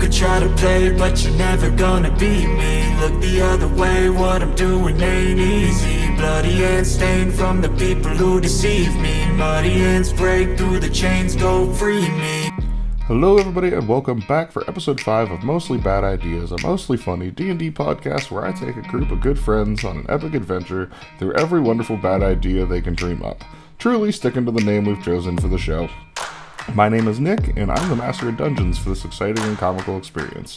could try to play, but you're never gonna beat me. Look the other way, what I'm doing ain't easy. Bloody hands stained from the people who deceive me. Muddy hands break through the chains, go free me. Hello everybody and welcome back for episode 5 of Mostly Bad Ideas, a mostly funny D&D podcast where I take a group of good friends on an epic adventure through every wonderful bad idea they can dream up, truly sticking to the name we've chosen for the show. My name is Nick, and I'm the master of dungeons for this exciting and comical experience.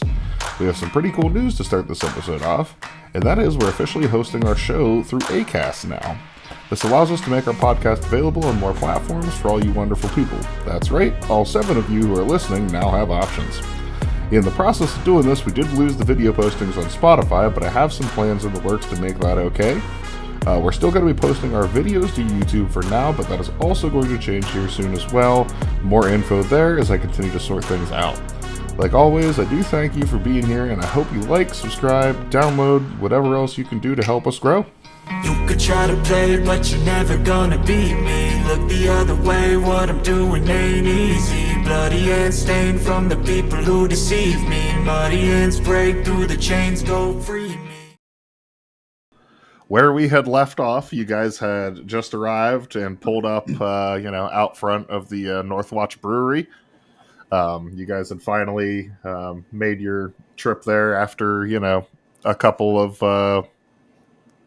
We have some pretty cool news to start this episode off, and that is we're officially hosting our show through Acast now. This allows us to make our podcast available on more platforms for all you wonderful people. That's right, all 7 of you who are listening now have options. In the process of doing this, we did lose the video postings on Spotify, but I have some plans in the works to make that okay. We're still going to be posting our videos to YouTube for now, but that is also going to change here soon as well. More info there as I continue to sort things out. Like always, I do thank you for being here, and I hope you like, subscribe, download, whatever else you can do to help us grow. You could try to play, but you're never gonna beat me. Look the other way, what I'm doing ain't easy. Bloody hands stained from the people who deceive me. Muddy hands break through the chains, go free me. Where we had left off, you guys had just arrived and pulled up, out front of the Northwatch Brewery. You guys had finally made your trip there after, a couple of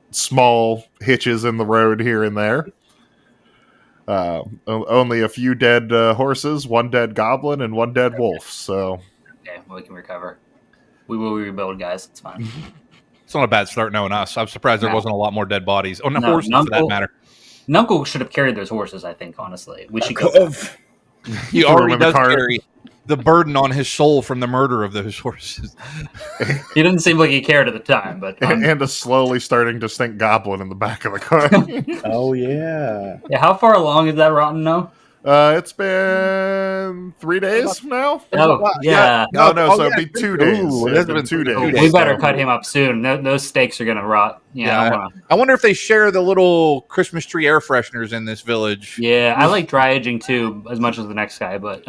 small hitches in the road here and there. Only a few dead horses, 1 dead goblin, and 1 dead wolf. So, okay, well, we can recover. We will rebuild, guys. It's fine. It's not a bad start knowing us. I'm surprised there wasn't a lot more dead bodies. Oh, no, horses for that matter. Nuncle should have carried those horses, I think, honestly. We should go. He already does carry the burden on his soul from the murder of those horses. He didn't seem like he cared at the time, but and a slowly starting to stink goblin in the back of the car. Oh, yeah. Yeah, how far along is that rotten now? It's been 3 days now. Oh, yeah. No, so it'd be 2 days. It's been 2 days. We better cut him up soon. Those steaks are gonna rot. Yeah. I wonder if they share the little Christmas tree air fresheners in this village. Yeah, I like dry aging too, as much as the next guy, but.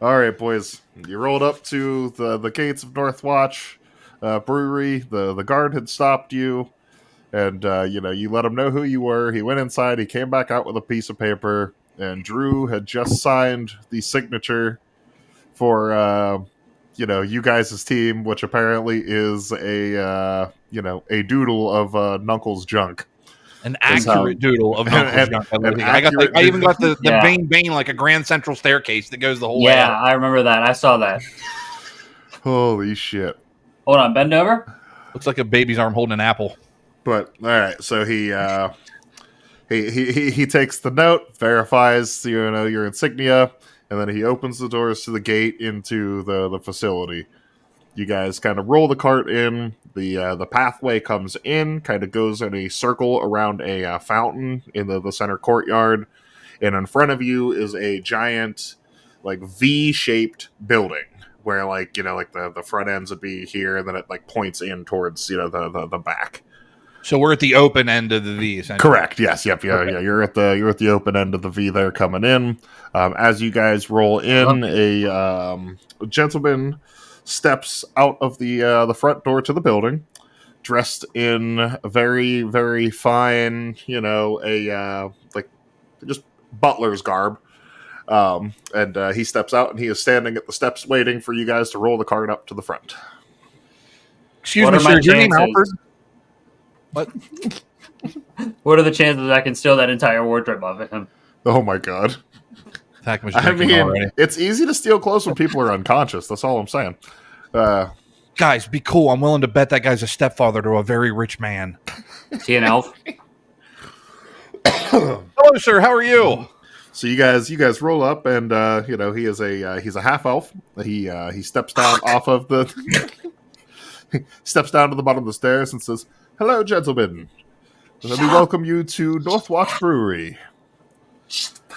All right, boys. You rolled up to the gates of Northwatch Brewery. The guard had stopped you. And, you let him know who you were. He went inside. He came back out with a piece of paper. And Drew had just signed the signature for, you guys' team, which apparently is a doodle of Nunkle's junk. An accurate doodle of Nunkle's junk. I even got the Bane like a Grand Central staircase that goes the whole way. Yeah, I remember that. I saw that. Holy shit. Hold on, bend over. Looks like a baby's arm holding an apple. But all right, so he takes the note, verifies your insignia, and then he opens the doors to the gate into the facility. You guys kind of roll the cart in. The pathway comes in, kind of goes in a circle around a fountain in the center courtyard, and in front of you is a giant, like V-shaped building where the front ends would be here, and then it points in towards the back. So we're at the open end of the V, essentially. Correct. Yes. Yep. Yeah. Okay. Yeah. You're at the open end of the V there coming in. As you guys roll in, a gentleman steps out of the front door to the building, dressed in very, very fine, just butler's garb. And he steps out, and he is standing at the steps, waiting for you guys to roll the cart up to the front. Excuse me, sir. Is your name Alfred? What? What are the chances I can steal that entire wardrobe off of him? Oh my god! I mean, it's easy to steal clothes when people are unconscious. That's all I'm saying. Guys, be cool. I'm willing to bet that guy's a stepfather to a very rich man. Is he an elf? Hello, sir. How are you? So you guys roll up, and he's a half elf. He steps down off of the steps down to the bottom of the stairs and says, "Hello, gentlemen. Let me welcome you to Northwatch Brewery."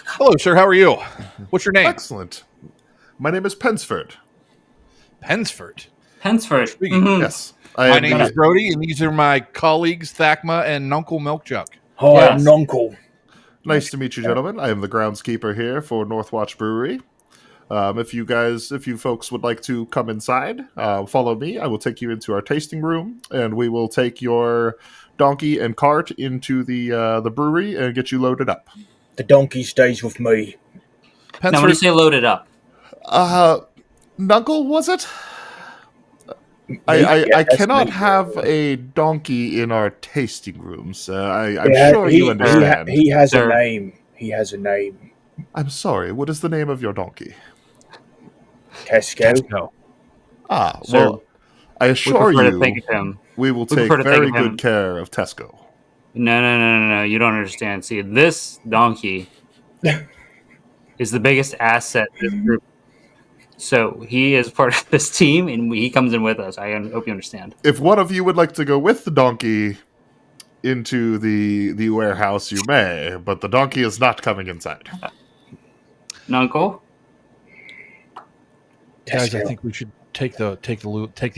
Hello, sir. How are you? What's your name? Excellent. My name is Pensford. Pensford. Mm-hmm. Yes. My name is Brody, and these are my colleagues, Thakma and Nuncle Milkjug. Hi, Nuncle. Nice to meet you, gentlemen. I am the groundskeeper here for Northwatch Brewery. If you folks would like to come inside, follow me. I will take you into our tasting room, and we will take your donkey and cart into the brewery and get you loaded up. The donkey stays with me. Now, when you say loaded up, Knuckle, was it? Yeah, I cannot me. have a donkey in our tasting rooms. I'm sure you understand. He has Sir. a name. He has a name. I'm sorry. What is the name of your donkey? Tesco. Ah, Sir, well, I assure prefer to you, think of him. we will prefer take to very think of him. good care of Tesco. No. You don't understand. See, this donkey is the biggest asset of this group. So he is part of this team, and he comes in with us. I hope you understand. If one of you would like to go with the donkey into the warehouse, you may, but the donkey is not coming inside. Uncle? Guys, I Tesco. think we should take the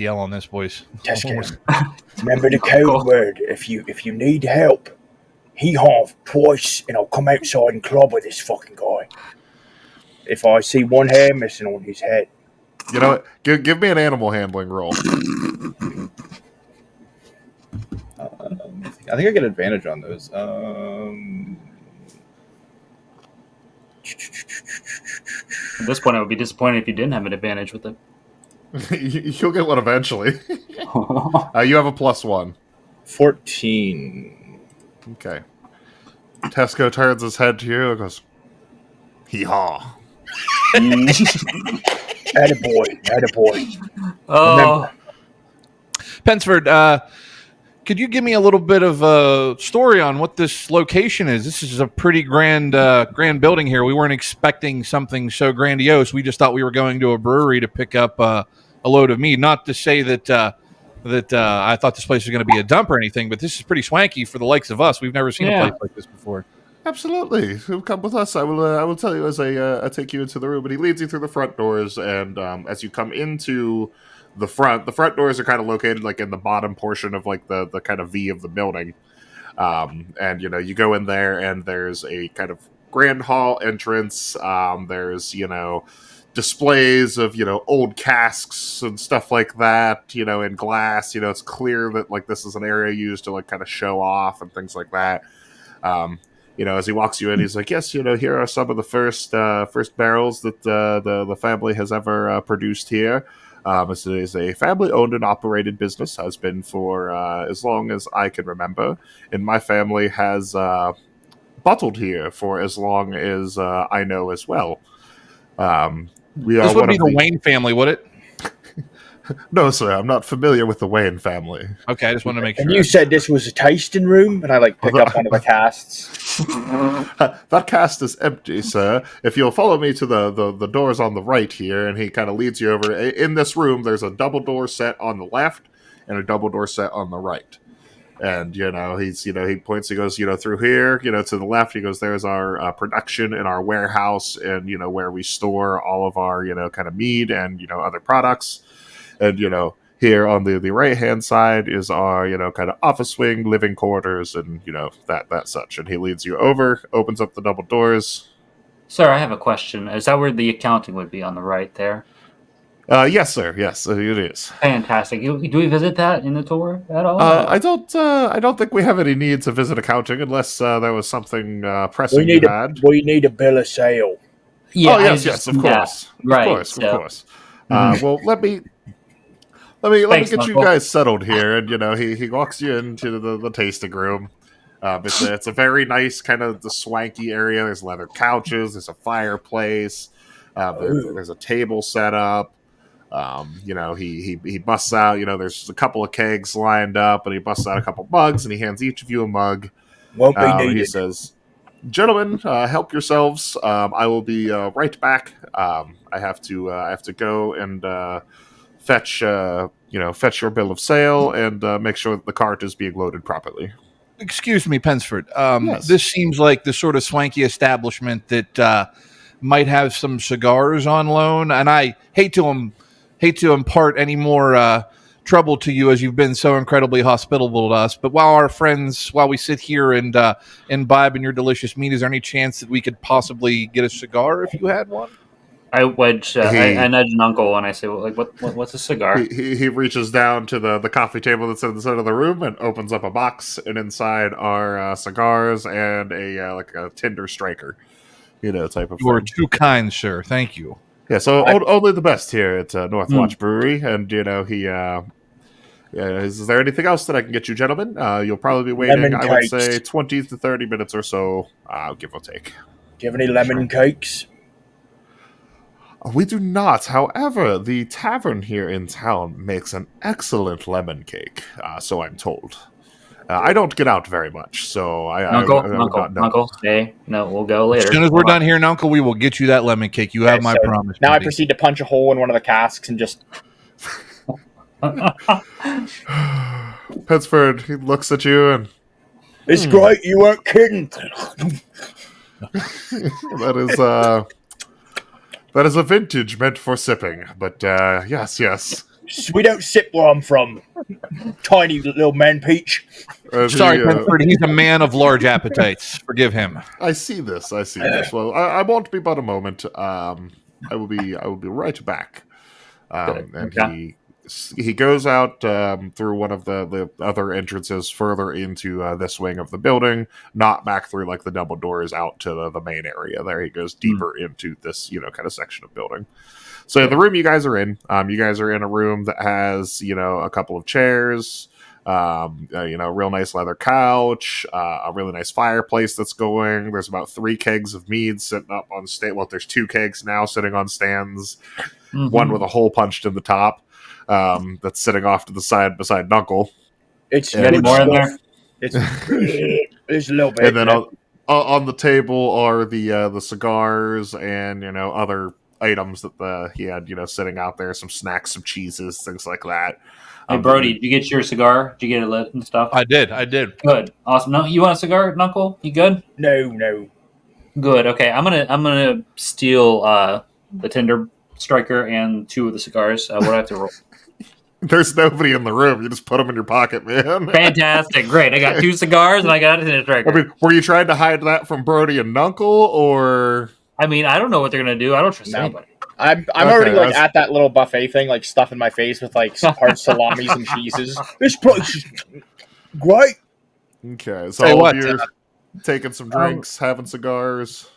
L on this, boys. Tesco. Remember the code word. If you need help, he half twice, and I'll come outside and club with this fucking guy. If I see one hair missing on his head. You know what? Give me an animal handling roll. I think I get advantage on those. At this point, I would be disappointed if you didn't have an advantage with it. You'll get one eventually. You have a +1. 14. Okay. Tesco turns his head to you and goes, hee-haw. Attaboy. Oh, Pensford, could you give me a little bit of a story on what this location is? This is a pretty grand building here. We weren't expecting something so grandiose. We just thought we were going to a brewery to pick up a load of mead. Not to say that I thought this place was going to be a dump or anything, but this is pretty swanky for the likes of us. We've never seen a place like this before. Absolutely. Come with us. I will tell you as I take you into the room. But he leads you through the front doors, and as you come into the front doors are kind of located like in the bottom portion of like the kind of V of the building. And you go in there, and there's a kind of grand hall entrance. There's displays of old casks and stuff like that. In glass. It's clear that like this is an area used to like kind of show off and things like that. As he walks you in, he's like, yes, here are some of the first barrels that the family has ever produced here. This is a family-owned and operated business, has been for as long as I can remember. And my family has bottled here for as long as I know as well. This would be the Wayne family, would it? No, sir, I'm not familiar with the Wayne family. Okay, I just wanted to make sure. And you said this was a tasting room, and I pick up one of the casts. That cast is empty, sir. If you'll follow me to the doors on the right here, and he kind of leads you over. In this room, there's a double door set on the left and a double door set on the right. And he points. He goes, through here, to the left. He goes, there's our production and our warehouse, and where we store all of our kind of mead and other products. And, here on the right-hand side is our, kind of office wing, living quarters, and, that such. And he leads you over, opens up the double doors. sir, I have a question. Is that where the accounting would be on the right there? Yes, sir. Yes, it is. Fantastic. Do we visit that in the tour at all? I don't think we have any need to visit accounting unless there was something pressing you had. We need a bill of sale. Yeah, yes, of course. Right. Of course. Well, let me get Uncle. you guys settled here, and he walks you into the tasting room. It's a very nice kind of the swanky area. There's leather couches. There's a fireplace. There's a table set up. He busts out. There's a couple of kegs lined up, and he busts out a couple mugs, and he hands each of you a mug. Won't be needed. He says, "Gentlemen, help yourselves. I will be right back. I have to go and." Fetch your bill of sale and make sure that the cart is being loaded properly. Excuse me, Pensford. Yes. This seems like the sort of swanky establishment that might have some cigars on loan, and I hate to impart any more trouble to you as you've been so incredibly hospitable to us. But while we sit here and imbibe in your delicious meat, is there any chance that we could possibly get a cigar if you had one? I wedge. I nudge an uncle and I say, well, like, what's a cigar? He reaches down to the coffee table that's in the center of the room and opens up a box, and inside are cigars and a like a Tinder striker, type of You are thing. too kind, sir. Thank you. Yeah, so only the best here at North Watch Brewery, and he. Is there anything else that I can get you, gentlemen? You'll probably be waiting, Lemon I would cakes. say, 20 to 30 minutes or so, give or take. Do you have any lemon cakes? We do not. However, the tavern here in town makes an excellent lemon cake, so I'm told. I don't get out very much, so I would not know. Uncle, stay. No, we'll go later. As soon as we're done here, Uncle, we will get you that lemon cake. You have my promise. Now buddy. I proceed to punch a hole in one of the casks and just... Pittsford, he looks at you and... It's great, you weren't kidding. That is a vintage meant for sipping, but yes. We don't sip where I'm from. Tiny little man peach. Sorry, Pittsford, he's a man of large appetites. Forgive him. I see this. Well, I won't be but a moment. I will be right back. And he goes out through one of the other entrances further into this wing of the building, not back through like the double doors out to the main area. There he goes deeper into this kind of section of building. So the room you guys are in, you guys are in a room that has a couple of chairs, real nice leather couch, a really nice fireplace that's going. There's about 3 kegs of mead sitting up on stand. Well, there's 2 kegs now sitting on stands. One with a hole punched in the top. That's sitting off to the side beside Knuckle. It's any more in there? It's a little bit. And then on the table are the cigars and other items that he had sitting out there, some snacks, some cheeses, things like that. Hey Brody, did you get your cigar? Did you get it lit and stuff? I did. Good, awesome. No, you want a cigar, Knuckle? You good? No. Good. Okay, I'm gonna steal the Tinder striker and 2 of the cigars. What do I have to roll? There's nobody in the room. You just put them in your pocket, man. Fantastic. Great. I got 2 cigars and I got a Tinder striker. I mean, were you trying to hide that from Brody and Knuckle, or? I mean, I don't know what they're gonna do. I don't trust anybody. I'm already like at that little buffet thing, like stuffing my face with like hard salamis and cheeses. This place is great. Okay, so you're taking some drinks, having cigars.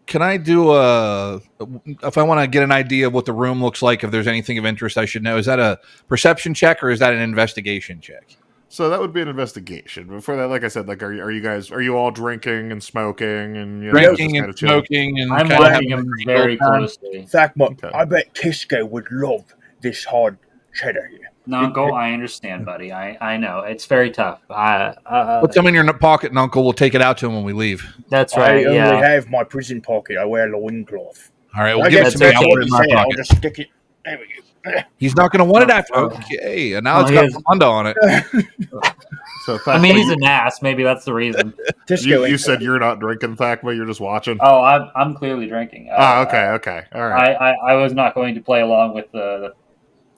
Can I do if I want to get an idea of what the room looks like, if there's anything of interest I should know, is that a perception check or is that an investigation check? So that would be an investigation. Before that, like I said, like are you all drinking and smoking and drinking and smoking and I'm watching him very closely. In fact, I bet Kisco would love this hard cheddar here. Uncle, I understand, buddy. I know it's very tough. Put some in your pocket, and Uncle will take it out to him when we leave. That's right. I only have my prison pocket. I wear a loincloth. All right, well, give it to me. I'll put it in my pocket. I'll just stick it. There we go. He's not going to want it after. Okay, and now it's got Honda on it. So, I mean, he's an ass. Maybe that's the reason. You said you're not drinking, Thakma. You're just watching. Oh, I'm clearly drinking. Okay. All right. I was not going to play along with the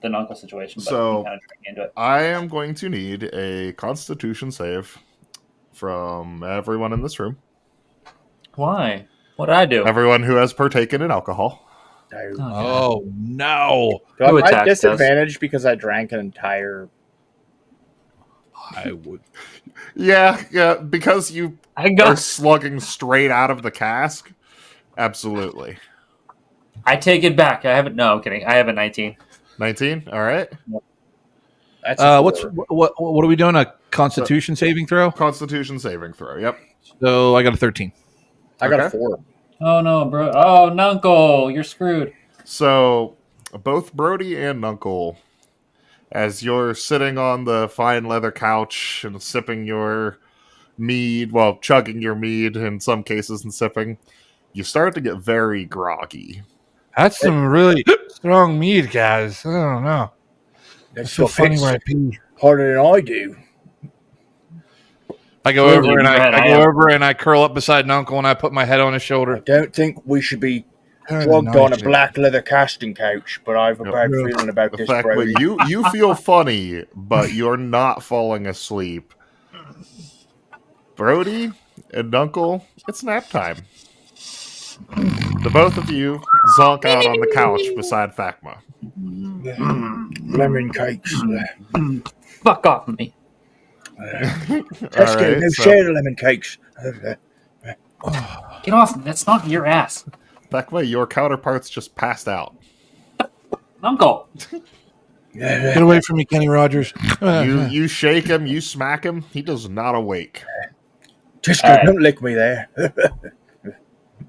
Uncle situation, but so kind of drinking into it. I am going to need a Constitution save from everyone in this room. Why? What did I do? Everyone who has partaken in alcohol. Oh no! Do I have disadvantage because I drank an entire? I would. Yeah, because you are slugging straight out of the cask. Absolutely. I take it back. I haven't. No, I'm kidding. I have a 19. 19. All right. That's what are we doing? A Constitution saving throw? Constitution saving throw. Yep. So I got a 13. I got a 4. Oh no, bro! Oh, Nuncle, you're screwed. So both Brody and Nuncle, as you're sitting on the fine leather couch and sipping your mead, well, chugging your mead in some cases and sipping, you start to get very groggy. That's some really strong mead, guys. I don't know. That's so funny where I pee. Harder than I do. I go over and I curl up beside an uncle and I put my head on his shoulder. I don't think we should be drugged on a black leather casting couch, but I have a bad feeling about this. Fact, but you feel funny, but you're not falling asleep. Brody and Uncle, it's nap time. The both of you zonk out on the couch beside Fakma. Lemon cakes. Fuck off of me. Let's get a new share of lemon cakes. Get off. That's not your ass. Fakma, your counterparts just passed out. Uncle. Get away from me, Kenny Rogers. You shake him, you smack him, he does not awake. Tisco, don't lick me there.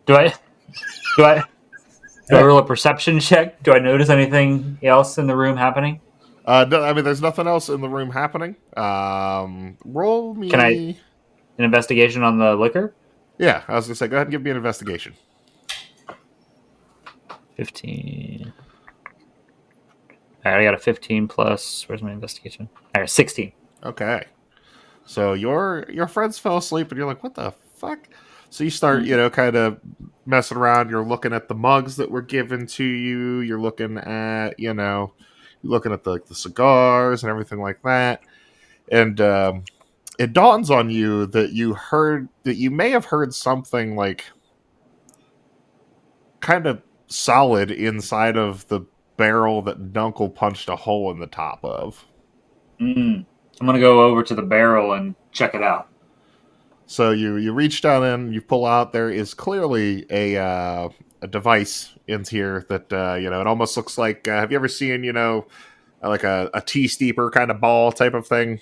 Do I roll a perception check? Do I notice anything else in the room happening? No, I mean, there's nothing else in the room happening. Roll me... An investigation on the liquor? Yeah, I was going to say, go ahead and give me an investigation. 15. All right, I got a 15 plus. Where's my investigation? All right, 16. Okay. So your friends fell asleep, and you're like, what the fuck? So you start, kind of messing around. You're looking at the mugs that were given to you. You're looking at, you're looking at the cigars and everything like that. And it dawns on you that you may have heard something like kind of solid inside of the barrel that Dunkel punched a hole in the top of. I'm gonna go over to the barrel and check it out. So you reach down in, you pull out. There is clearly a device in here that it almost looks like. Have you ever seen like a tea steeper kind of ball type of thing?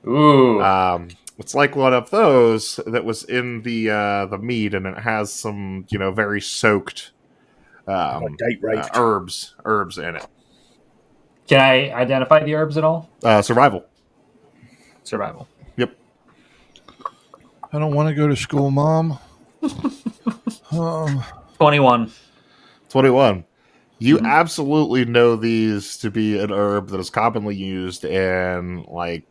Ooh. It's like one of those that was in the mead, and it has some very soaked herbs in it. Can I identify the herbs at all? Survival. Yep. I don't want to go to school, Mom. 21. 21. You absolutely know these to be an herb that is commonly used in like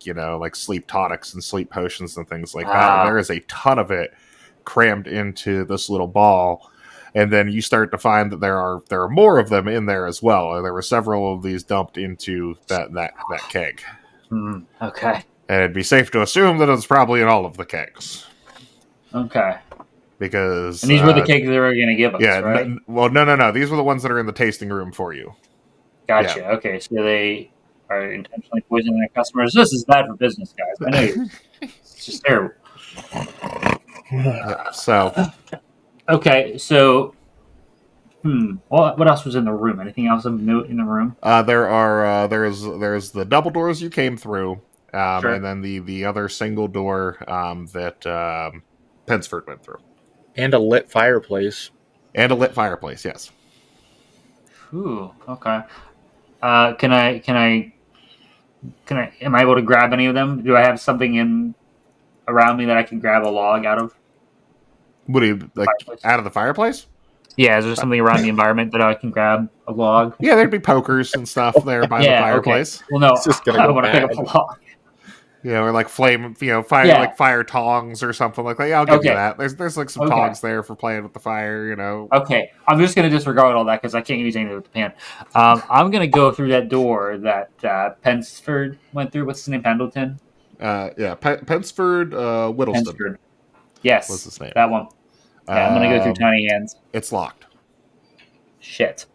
sleep tonics and sleep potions and things like that. And there is a ton of it crammed into this little ball. And then you start to find that there are more of them in there as well. There were several of these dumped into that keg. Okay. And it'd be safe to assume that it's probably in all of the kegs. Okay. Because and these were the kegs they were going to give us, right? No. These were the ones that are in the tasting room for you. Gotcha. Yeah. Okay, so they are intentionally poisoning their customers. This is bad for business, guys. I know it's just terrible. So... Okay, so what else was in the room? Anything else of note in the room? There's the double doors you came through, Sure. and then the other single door that Pensford went through, And a lit fireplace. Yes. Ooh, okay. Am I able to grab any of them? Do I have something around me that I can grab a log out of? What do you like Fireplace. out of the fireplace? Yeah, is there something around the environment that I can grab a log? Yeah, there'd be pokers and stuff there by the fireplace. Okay. Well, no, It's just gonna I go want to pick up bad. a log. Yeah, or like flame, fire, Yeah. like fire tongs or something like that. Yeah, I'll give you Okay. that. There's like some Okay. tongs there for playing with the fire. Okay, I'm just going to disregard all that because I can't use anything with the pan. I'm going to go through that door that Pensford went through. What's his name? Pendleton? Yeah, Pensford Whittleston. Pensford. Yes. What's his name? That one. Yeah, I'm going to go through Tiny Hands. It's locked. Shit.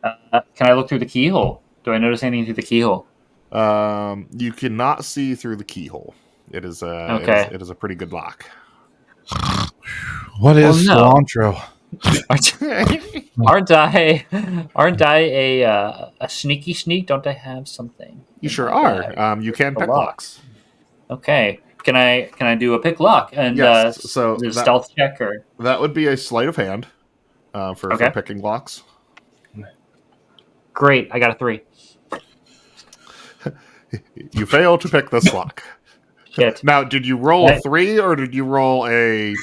Can I look through the keyhole? Do I notice anything through the keyhole? You cannot see through the keyhole. It is it is a pretty good lock. What is no. cilantro? Aren't I a sneaky sneak? Don't I have something? You sure are. You can pick locks. Okay. Can I do a pick lock and Yes, so is it a stealth check or that would be a sleight of hand for picking locks. Great, I got a 3. You fail to pick this lock. Shit. Now, did you roll a 3 or did you roll a?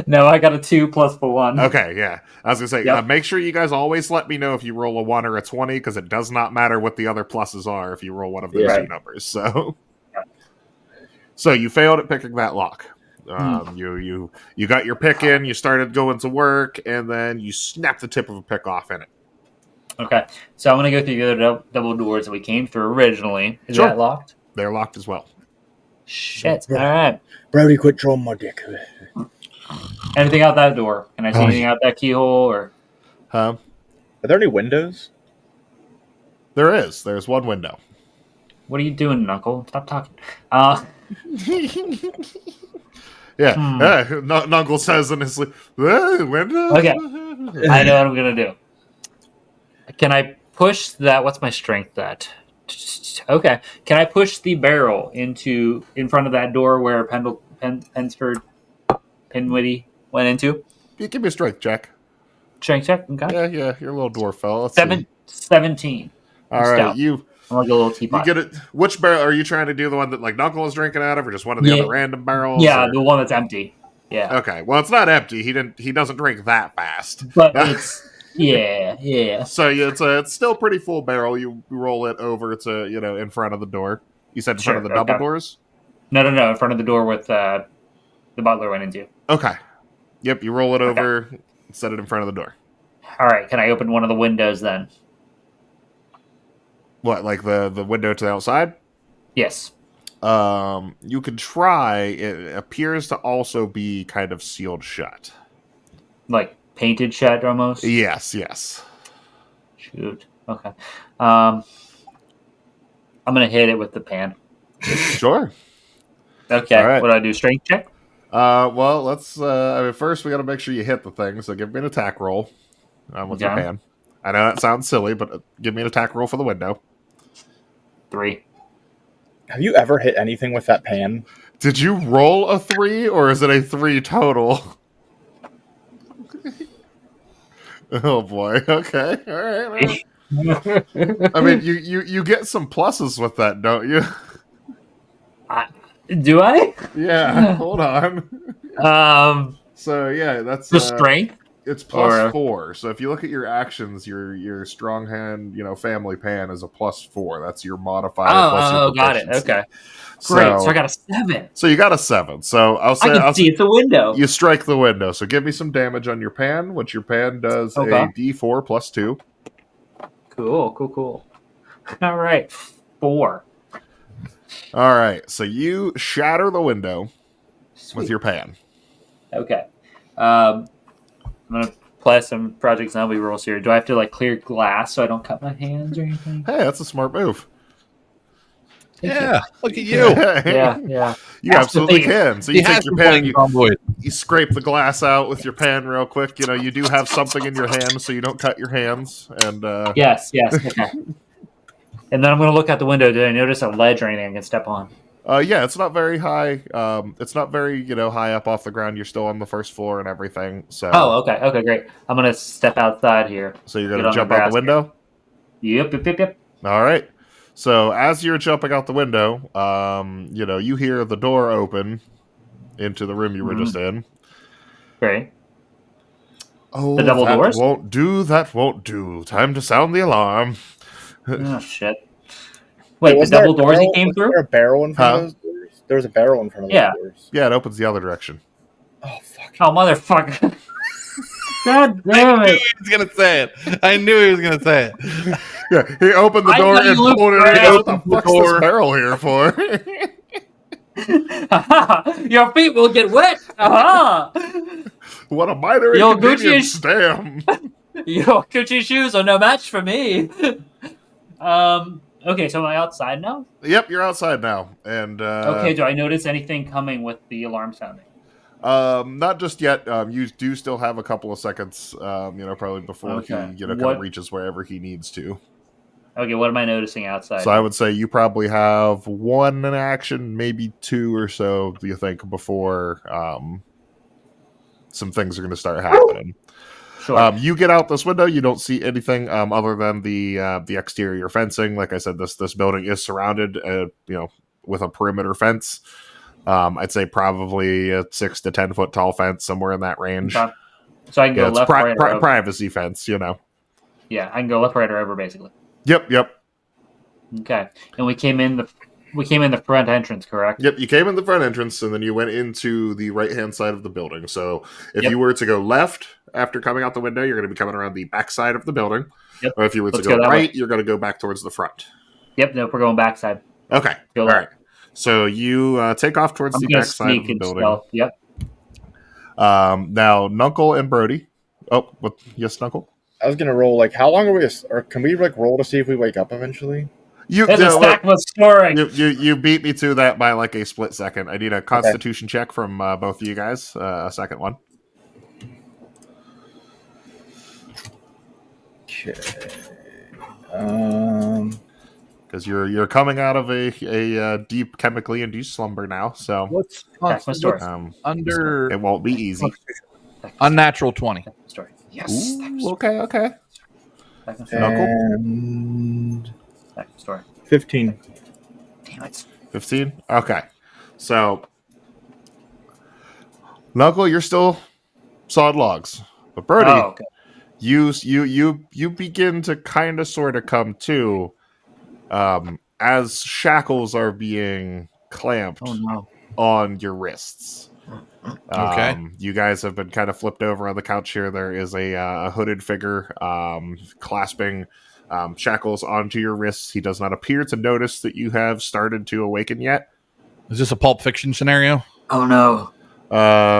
No, I got a 2 plus the 1. Okay, yeah. I was gonna say, Yep. make sure you guys always let me know if you roll a 1 or a 20, because it does not matter what the other pluses are if you roll one of those two numbers. So you failed at picking that lock. You got your pick in, you started going to work, and then you snapped the tip of a pick off in it. Okay, so I'm going to go through the other double doors that we came through originally. Is Sure. that locked? They're locked as well. Shit. All right. Brody, quit drawing my dick. Anything out that door? Can I see anything out that keyhole? Or Are there any windows? There is. There's one window. what are you doing, Knuckle? Stop talking. Yeah. Knuckle says in his sleep, window? Okay. I know what I'm gonna do. Can I push that? What's my strength at? Okay. Can I push the barrel in front of that door where Pensford Pinwitty went into? You give me a strength check. Strength check. Okay. Yeah. You're a little dwarf fella. Let's see. 17. All right. Stout. I'm like a little You teapot. get it. Which barrel are you trying to do? The one that like Knuckle is drinking out of, or just one of the other random barrels? Yeah, or? the one that's empty. Yeah. Okay. Well, it's not empty. He doesn't drink that fast. But it's yeah. So it's still pretty full barrel. You roll it over to in front of the door. You said in front of the double doors. No. In front of the door with the butler went into. Okay. Yep. You roll it over. Set it in front of the door. All right. Can I open one of the windows then? What, like the window to the outside? Yes. You could try. It appears to also be kind of sealed shut. Like painted shut almost? Yes. Shoot. Okay. I'm going to hit it with the pan. Sure. Okay. All right. What do I do? Strength check? Well, let's, first we got to make sure you hit the thing, so give me an attack roll with your pan. I know that sounds silly, but give me an attack roll for the window. 3. Have you ever hit anything with that pan? Did you roll a 3, or is it a 3 total? Oh boy. Okay. All right. I mean, you get some pluses with that, don't you? Do I? Yeah. Hold on. So yeah, that's the strength. It's +4. So if you look at your actions, your strong hand, family pan is a +4. That's your modifier. Plus your got it. Okay. So, great. So I got a 7. So you got a 7. So I can see it's a window. You strike the window. So give me some damage on your pan, which your pan does a D4 +2. Cool. All right. 4. All right. So you shatter the window with your pan. Okay. I'm gonna play some Project Zombie rolls here. Do I have to clear glass so I don't cut my hands or anything? Hey, that's a smart move. Look at you. Yeah. You absolutely can. So you take your pan, you scrape the glass out with your pan real quick. You do have something in your hand, so you don't cut your hands. And yes. Okay. And then I'm going to look out the window. Did I notice a ledge or anything I can step on? Yeah, it's not very high. It's not very high up off the ground. You're still on the first floor and everything. So. Oh, okay. Okay, great. I'm going to step outside here. So you're going to jump out the window? Yep. All right. So as you're jumping out the window, you hear the door open into the room you were just in. Great. Oh, the double doors? That won't do. Time to sound the alarm. Oh, shit. Wait, the double doors he came through? Was there a barrel in front of those doors? There was a barrel in front of those doors. Yeah, it opens the other direction. Oh, fuck. Oh, motherfucker. God damn it. I knew he was going to say it. Yeah, he opened the door and pulled it in. What the fuck's this barrel here for? Your feet will get wet. What a minor inconvenience, damn. Your Gucci shoes are no match for me. Okay, so am I outside now? Yep, you're outside now. And okay, do I notice anything coming with the alarm sounding? Not just yet. You do still have a couple of seconds, probably before he, kind of reaches wherever he needs to. Okay, what am I noticing outside? So I would say you probably have 1 in action, maybe 2 or so, do you think, before some things are going to start happening. Sure. You get out this window, you don't see anything other than the exterior fencing. Like I said, this building is surrounded, with a perimeter fence. I'd say probably a 6 to 10 foot tall fence, somewhere in that range. Okay. So I can go left, right, or over. Privacy fence, Yeah, I can go left, right, or over, basically. Yep. Okay, and we came in the front entrance, correct? Yep, you came in the front entrance, and then you went into the right-hand side of the building. So if you were to go left after coming out the window, you're going to be coming around the back side of the building. Yep. Or if you were to go right, you're going to go back towards the front. Yep, nope, we're going backside. Okay, all right. So you take off towards the back side of the building. Stealth. Yep. Now, Knuckle and Brody. Oh, what? Yes, Knuckle? I was gonna roll. Like, how long are we? Or can we like roll to see if we wake up eventually? There's a stack of scoring. You beat me to that by like a split second. I need a Constitution check from both of you guys. A second one. Okay. Because you're coming out of a deep chemically induced slumber now, so What's That's my story. under it won't be easy. unnatural 20? Story. Yes. Ooh, okay. And Story. 15. Damn it. 15. Okay, so Knuckle, you're still sawed logs, but Brody, okay. you begin to kind of sort of come to. As shackles are being clamped on your wrists. Okay. You guys have been kind of flipped over on the couch here. There is a hooded figure clasping shackles onto your wrists. He does not appear to notice that you have started to awaken yet. Is this a Pulp Fiction scenario? Oh no.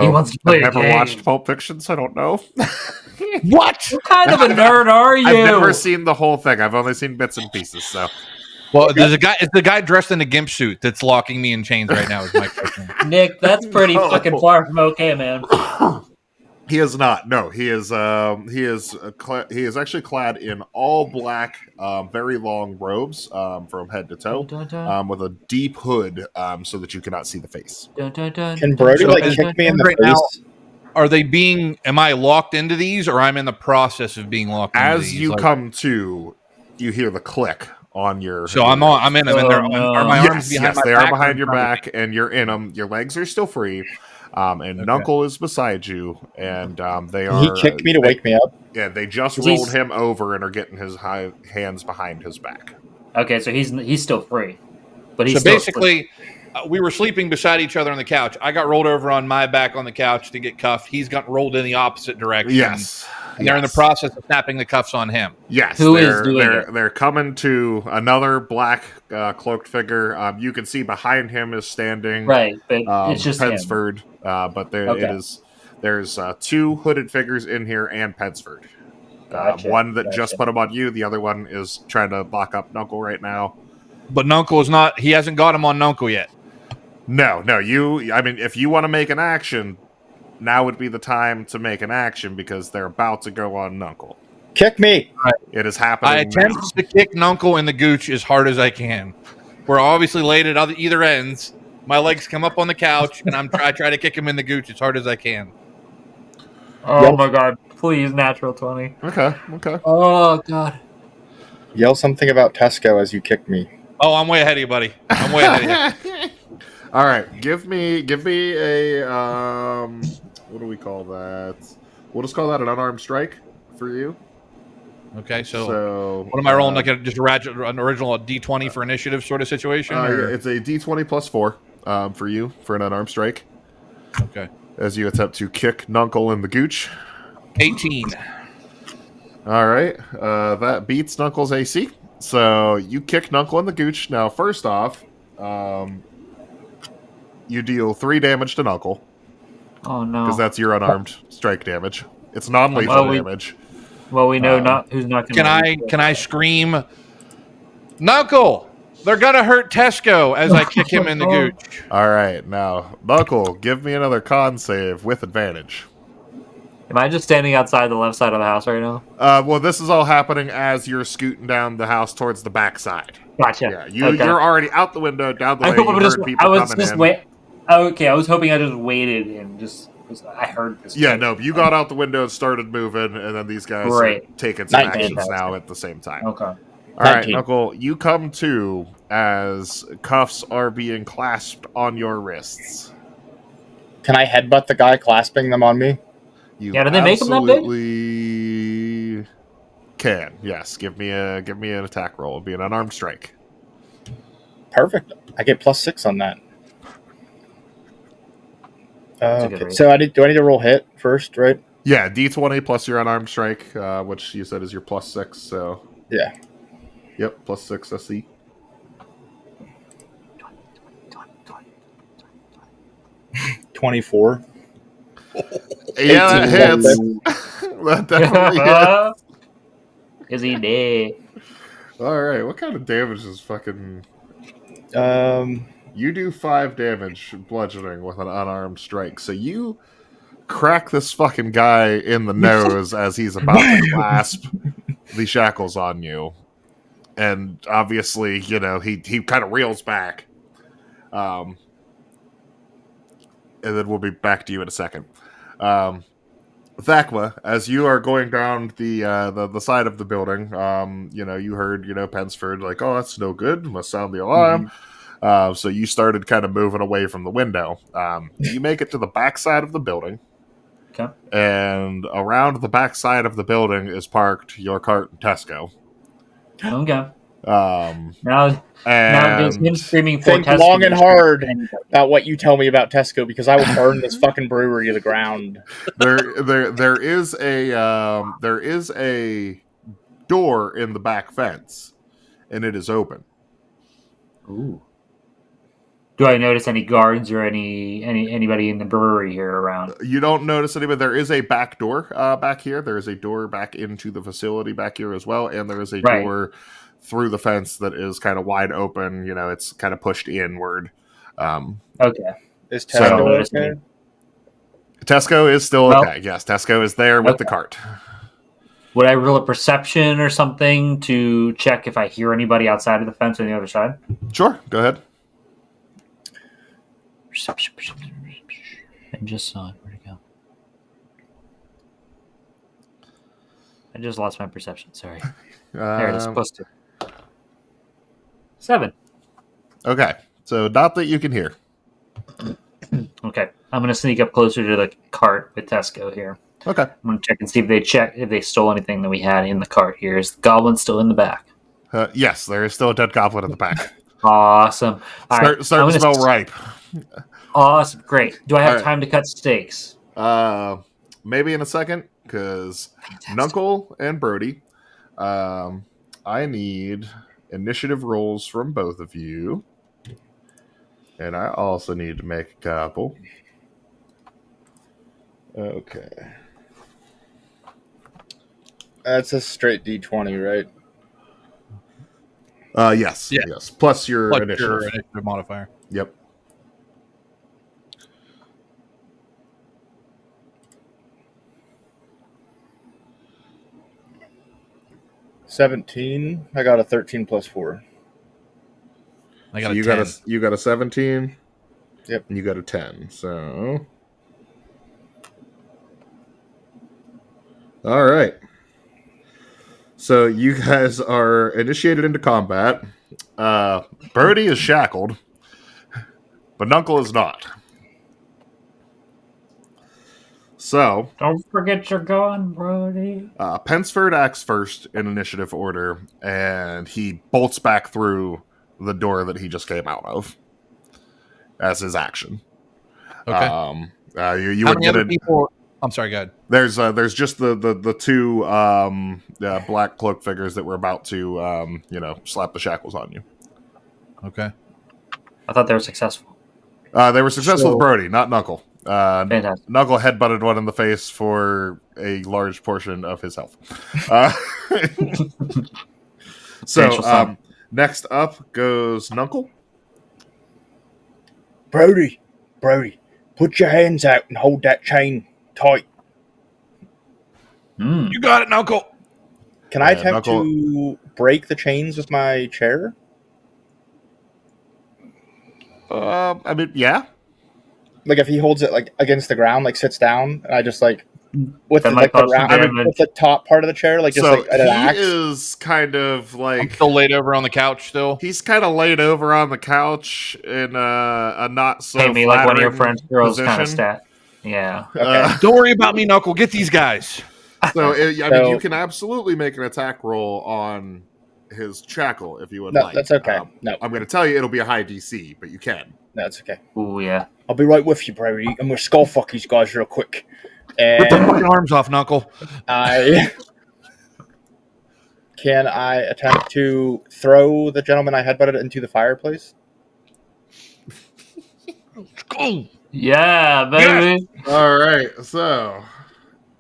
He wants to play I've never a game. watched Pulp Fiction, so I don't know. What? What kind of a nerd are you? I've never seen the whole thing. I've only seen bits and pieces, so... Well, there's a guy. It's the guy dressed in a gimp suit that's locking me in chains right now. Is my question. Nick, that's pretty fucking far from okay, man. He is not. No, he is. He is actually clad in all black, very long robes from head to toe, with a deep hood, so that you cannot see the face. Can Brody kick me in the right face? Now, are they being? Am I locked into these, or I'm in the process of being locked? As into these? you come to, you hear the click on your. So I'm on. I'm in them, and are my arms behind my they back? are behind your back, and you're in them. Your legs are still free. And Knuckle is beside you, and they are. He kicked me to wake me up. Yeah, they just rolled him over and are getting his hands behind his back. Okay, so he's still free, but he's so still basically, we were sleeping beside each other on the couch. I got rolled over on my back on the couch to get cuffed. He's got rolled in the opposite direction. Yes, and they're in the process of snapping the cuffs on him. Yes, Who is doing it? They're coming to another black cloaked figure. You can see behind him is standing right, but it's just Pensford. But there it is. There's two hooded figures in here and Pensford. One that just put him on you. The other one is trying to lock up Knuckle right now. But Knuckle is not. He hasn't got him on Knuckle yet. No. I mean, if you want to make an action, now would be the time to make an action because they're about to go on Knuckle. Kick me! Right. It is happening. I attempt to kick Knuckle in the gooch as hard as I can. We're obviously laid at either ends. My legs come up on the couch, and I try to kick him in the gooch as hard as I can. Oh my god! Please, natural 20. Okay. Oh god! Yell something about Tesco as you kick me. Oh, I'm way ahead of you, buddy. I'm way ahead of you. All right, give me a what do we call that? We'll just call that an unarmed strike for you. Okay, so what am I rolling? Like an original D20 for initiative sort of situation? It's a D20 plus 4 for you for an unarmed strike. Okay. As you attempt to kick Knuckle in the gooch. 18. All right, that beats Knuckle's AC. So you kick Knuckle in the gooch. Now, first off, you deal 3 damage to Knuckle. Oh no! Because that's your unarmed strike damage. It's non-lethal damage. Well, we know who's not going to. Can I scream, Knuckle? They're gonna hurt Tesco as I kick him in the gooch. All right, now Knuckle, give me another con save with advantage. Am I just standing outside the left side of the house right now? Well, this is all happening as you're scooting down the house towards the backside. Gotcha. Yeah, you're already out the window, down the way. You heard people coming in. Okay, I was hoping I just waited and just. I heard this. Yeah, no, you got out the window and started moving, and then these guys are taking some actions now at the same time. Okay. All right, Knuckle, you come to as cuffs are being clasped on your wrists. Can I headbutt the guy clasping them on me? You did they make them that big? Absolutely can. Yes, give me an attack roll. It'll be an unarmed strike. Perfect. I get +6 on that. Okay. So do I need to roll hit first, right? Yeah, D20 plus your unarmed strike, which you said is your +6. So yeah. Yep, +6 SC. 24. Yeah, that 18 hits. plus That definitely hits. Is he dead? All right, what kind of damage is fucking? this. You do 5 damage bludgeoning with an unarmed strike. So you crack this fucking guy in the nose as he's about to clasp the shackles on you, and obviously, you know, he kind of reels back. And then we'll be back to you in a second. Thakma, as you are going down the side of the building, you know, you heard, you know, Pensford like, oh, that's no good, must sound the alarm. So you started kind of moving away from the window. You make it to the back side of the building. Okay. And around the back side of the building is parked your cart and Tesco. Okay. And Now does him screaming for Think Tesco long and distract hard anybody? about what you tell me about Tesco, because I will burn this fucking brewery to the ground. there is a door in the back fence, and it is open. Ooh. Do I notice any guards or anybody in the brewery here around? You don't notice anybody. There is a back door back here. There is a door back into the facility back here as well, and there is a Right. door through the fence that is kind of wide open. You know, it's kind of pushed inward. Okay. Is So- Tesco notice okay? me. Tesco is still Well- okay. Yes, Tesco is there with the Okay. cart. Would I roll a perception or something to check if I hear anybody outside of the fence on the other side? Sure, go ahead. Perception. I just saw it. Where'd it go? I just lost my perception. Sorry. There it is. Plus 2. 7. Okay, so not that you can hear. Okay. I'm gonna sneak up closer to the cart with Tesco here. Okay. I'm gonna check and see if they stole anything that we had in the cart here. Is the goblin still in the back? Yes, there is still a dead goblin in the back. Awesome. All right. Start I'm to gonna smell ripe. Awesome. Great. Do I have All right. time to cut steaks? Maybe in a second, because Knuckle and Brody, I need initiative rolls from both of you, and I also need to make a couple. Okay. That's a straight D20, right? Yes. Yeah. Yes. Plus your Plus initiative. your initiative modifier. Yep. $17. I got a 13 plus 4. I got So a you 10. got a 17. Yep. And you got a 10. So all right. So you guys are initiated into combat. Birdie is shackled, but Nunkle is not. So Don't forget your gun, Brody. Pensford acts first in initiative order, and he bolts back through the door that he just came out of as his action. Okay. You How would many get other it. people? I'm sorry, go ahead. There's just the two black cloak figures that were about to slap the shackles on you. Okay. I thought they were successful. They were successful So- with Brody, not Knuckle. Fantastic. Knuckle headbutted one in the face for a large portion of his health. Uh, Substantial sum. next up goes Knuckle. Brody, put your hands out and hold that chain tight. Mm. You got it, Knuckle. Can I Yeah, attempt Knuckle- to break the chains with my chair? I mean, yeah. Like if he holds it like against the ground, like sits down, and I just like with That the, might like the cause some round, damage. with the top part of the chair, like just So like an he axe. is kind of I'm like still laid over on the couch still. he's kind of laid over on the couch in a not so Pay me like one of your flattering French girls kind of position. stat. Yeah. Okay. Don't worry about me, Knuckle. Get these guys. So, I mean, So- you can absolutely make an attack roll on his shackle if you would No, like. that's okay. No, I'm going to tell you it'll be a high DC, but you can. that's okay. Ooh, yeah. I'll be right with you, Brody. I'm gonna skull fuck these guys real quick. Rip their And fucking arms off, Knuckle. can I attempt to throw the gentleman I headbutted into the fireplace? Go. Yeah, baby. All right, so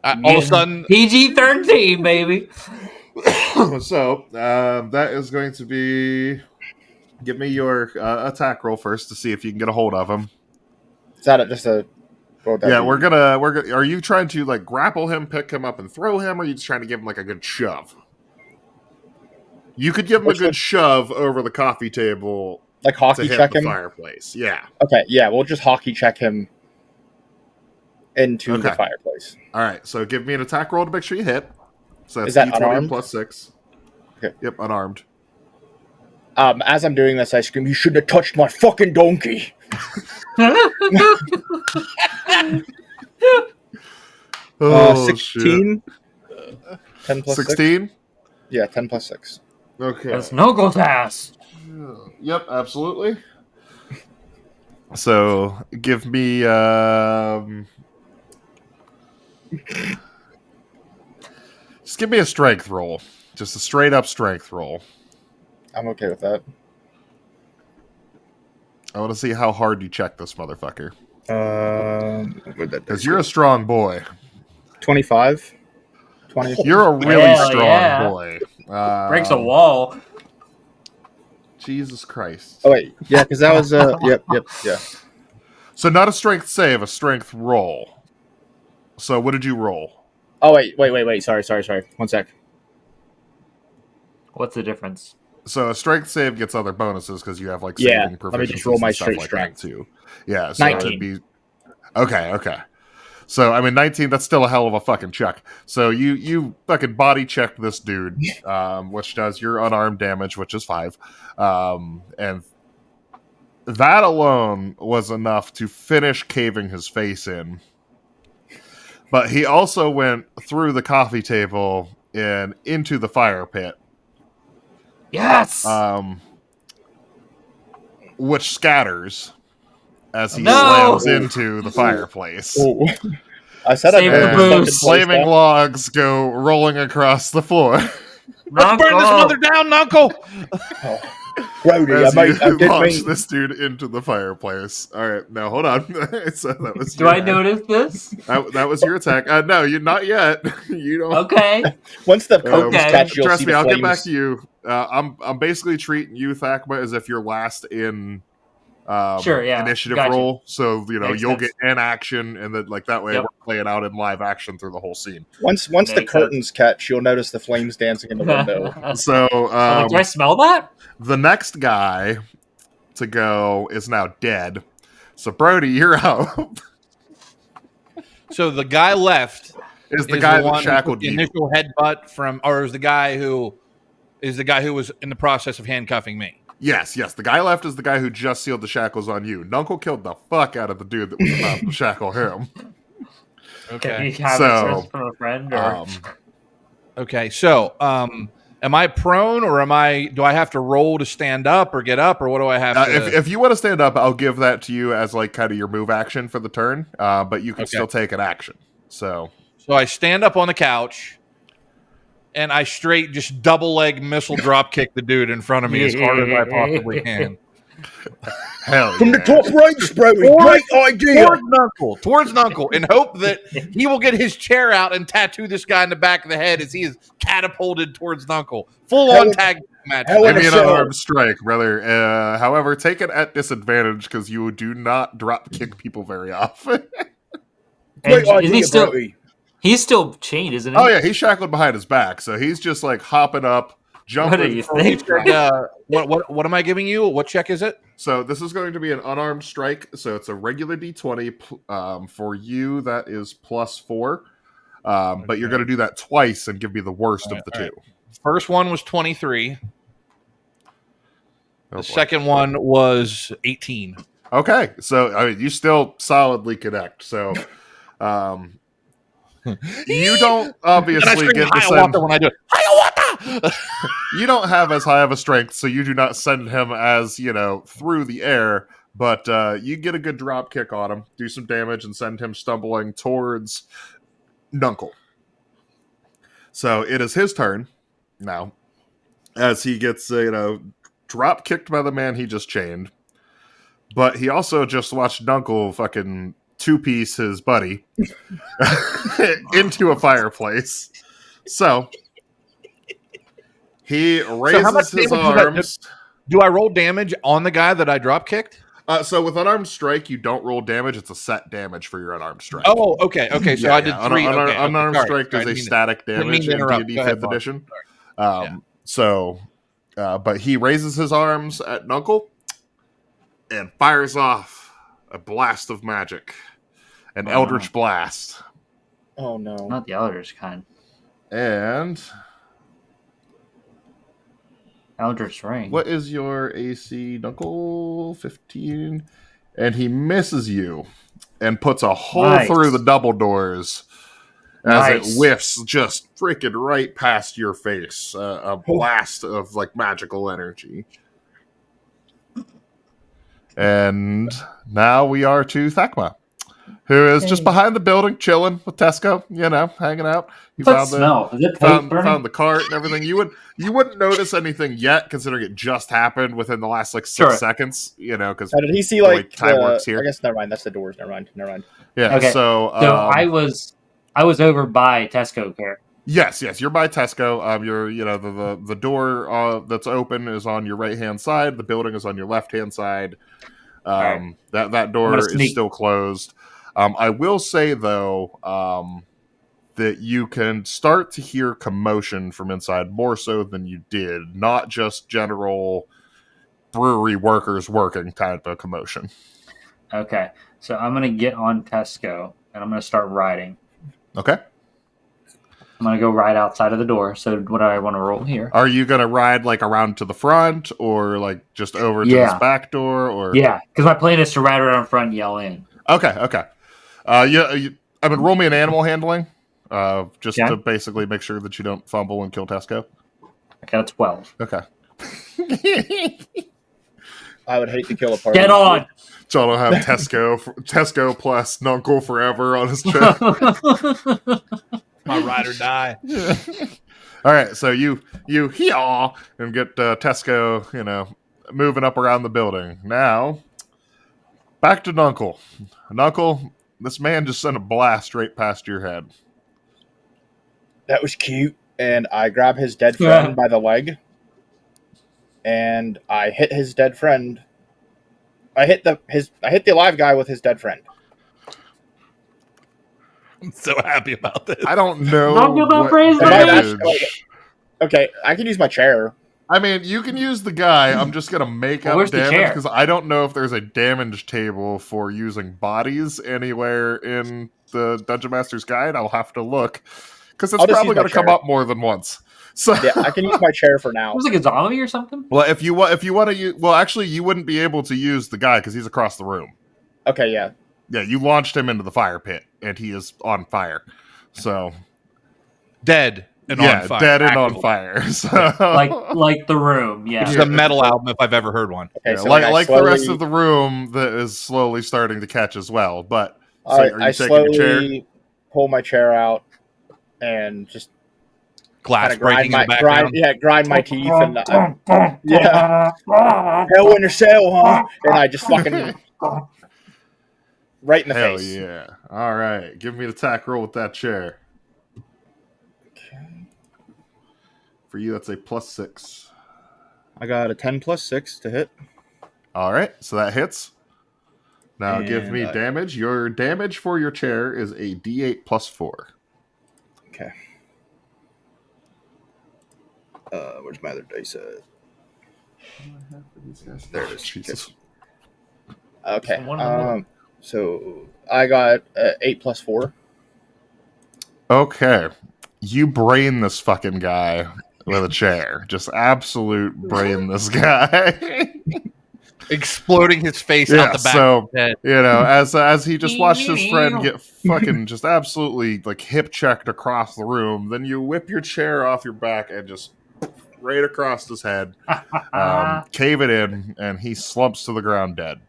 All of a sudden, PG-13, baby. that is going to be. Give me your attack roll first to see if you can get a hold of him. Is that just a? What would that Yeah, be? we're gonna. Are you trying to like grapple him, pick him up, and throw him, or are you just trying to give him like a good shove? You could give him a good shove over the coffee table like to hockey hit check the him. fireplace. Yeah. Okay, yeah, we'll just hockey check him into the Okay. fireplace. All right. So give me an attack roll to make sure you hit. So that's Is that D20 unarmed? +6. Okay. Yep, unarmed. As I'm doing this, I scream, "You shouldn't have touched my fucking donkey!" Oh, 16. 10 plus 6. 16? Yeah, 10 plus 6. Okay. That's Knuckles' ass. Yep, absolutely. So give me just give me a strength roll. Just a straight up strength roll. I'm okay with that. I want to see how hard you check this motherfucker. Because you're a strong boy. 25. 20. You're a really Hell strong yeah. boy. Breaks a wall. Jesus Christ. Oh wait, yeah, because that was yep, yeah. So not a strength save, a strength roll. So what did you roll? Oh wait. Sorry. 1 sec. What's the difference? So a strength save gets other bonuses because you have like Yeah, saving let me just roll proficiencies my and stuff straight like strength. that too. Yeah, so 19. it'd be okay. So I mean, 19. That's still a hell of a fucking check. So you fucking body checked this dude, which does your unarmed damage, which is 5, and that alone was enough to finish caving his face in. But he also went through the coffee table and into the fire pit. Yes! Which scatters as he No! slams into the fireplace. Oh. I said Save I'd the never booze. fucking place Flaming that. logs go rolling across the floor let's burn this mother down, Uncle. Brody, as I you did launch mean. this dude into the fireplace. All right, now hold on. So that was Do your I notice this? that was your attack. No, you're not yet. You don't. Okay. Once the curtains Okay. catch, you'll Trust see me, the I'll flames. get back to you. I'm basically treating you, Thakma, as if you're last in Sure, yeah. initiative Gotcha. roll. So Makes you'll sense. get in action, and then like that way Yep. we're playing out in live action through the whole scene. Once the Makes curtains catch, you'll notice the flames dancing in the window. So I'm like, do I smell that? the next guy to go is now dead. So Brody, you're out. So the guy left is the is guy the that one who took shackled the you. initial headbutt from, or is the guy who was in the process of handcuffing me? Yes. The guy left is the guy who just sealed the shackles on you. Nuncle killed the fuck out of the dude that was about to shackle him. Can you Okay. have So, it from a friend? Or... Okay. So, am I prone, or do I have to roll to stand up or get up, or what do I have to? If you want to stand up, I'll give that to you as like kind of your move action for the turn. But you can still take an action. So I stand up on the couch, and I straight just double leg missile drop kick the dude in front of me as hard as I possibly can. hell From yeah. the top range, Brody. Great idea. Towards Knuckle, in hope that he will get his chair out and tattoo this guy in the back of the head as he is catapulted towards Knuckle. Full on tag match. Give me an So- unarmed strike, brother. However, take it at disadvantage because you do not drop kick people very often. Great And is he idea, still? Brody. He's still chained, isn't he? Oh yeah, he's shackled behind his back, so he's just like hopping up, jumping. What do you think? What am I giving you? What check is it? So this is going to be an unarmed strike. So it's a regular d20. For you, that is +4. But you're going to do that twice and give me the worst of the two. First one was 23. Oh, The second one was 18. Okay, so I mean, you still solidly connect. So you don't obviously get to send. when I do it. Hiawatha! You don't have as high of a strength, so you do not send him as through the air. But you get a good drop kick on him, do some damage, and send him stumbling towards Nuncle. So it is his turn now, as he gets drop kicked by the man he just chained. But he also just watched Nuncle fucking two-piece his buddy into a fireplace. So he raises his arms. Do I roll damage on the guy that I drop kicked? So with unarmed strike, you don't roll damage. It's a set damage for your unarmed strike. Oh, okay. So I did 3. Unarmed strike is a static damage in D&D 5th edition. But he raises his arms at Nuncle and fires off a blast of magic. An Eldritch Blast. Oh, no. Not the Eldritch kind. And... Eldritch Ring. What is your AC, Nuncle? 15. And he misses you and puts a hole through the double doors as it whiffs just freaking right past your face. A blast of like magical energy. And now we are to Thakma, who is just behind the building, chilling with Tesco, hanging out. He found the cart and everything. You wouldn't notice anything yet, considering it just happened within the last 6 seconds. Because did he see time works here? I guess never mind. That's the doors. Never mind. Yeah. Okay. So I was over by Tesco here. Yes, you're by Tesco. You're the door that's open is on your right hand side. The building is on your left hand side. That door is still closed. I will say though that you can start to hear commotion from inside more so than you did, not just general brewery workers working type of commotion. Okay, so I'm gonna get on Tesco and I'm gonna start riding. Okay. I'm going to go right outside of the door. So what do I want to roll here? Are you going to ride like around to the front or like just over to this back door? Or yeah, because my plan is to ride around front and yell in. Okay. Roll me an animal handling to basically make sure that you don't fumble and kill Tesco. I got a 12. Okay. I would hate to kill a party. Get on! John will have Tesco plus Nuncle forever on his chest. My ride or die. All right, so you hee-haw and get Tesco, moving up around the building. Now, back to Nuncle. Nuncle, this man just sent a blast straight past your head. That was cute, and I grab his dead friend by the leg, and I hit his dead friend. I hit the alive guy with his dead friend. I'm so happy about this. I don't know. Okay, I can use my chair. I mean, you can use the guy. I'm just going to make up damage because I don't know if there's a damage table for using bodies anywhere in the Dungeon Master's Guide. I'll have to look because it's probably going to come up more than once. So yeah, I can use my chair for now. It was like a zombie or something? Well, if you want to use... Well, actually, you wouldn't be able to use the guy because he's across the room. Okay, yeah. Yeah, you launched him into the fire pit, and he is on fire. So... Dead and on fire. Dead and on fire. So... like the room, yeah. It's a metal album if I've ever heard one. Okay, so like the rest of the room that is slowly starting to catch as well. But so are you taking a chair? Pull my chair out and just glass breaking in the background. Grind my teeth and hell in a cell, huh? And I just fucking right in the face. Hell yeah! All right, give me the attack roll with that chair. Okay. For you, that's a +6. I got a 10 + 6 to hit. All right, so that hits. Now give me damage. Your damage for your chair is a D8 +4. Okay. Where's my other dice at? There it is. Jesus. Okay. So I got 8 + 4. Okay. You brain this fucking guy with a chair. Just absolute brain this guy. Exploding his face out the back of his head. As he just watched his friend get fucking just absolutely like hip checked across the room, then you whip your chair off your back and just right across his head, cave it in, and he slumps to the ground dead.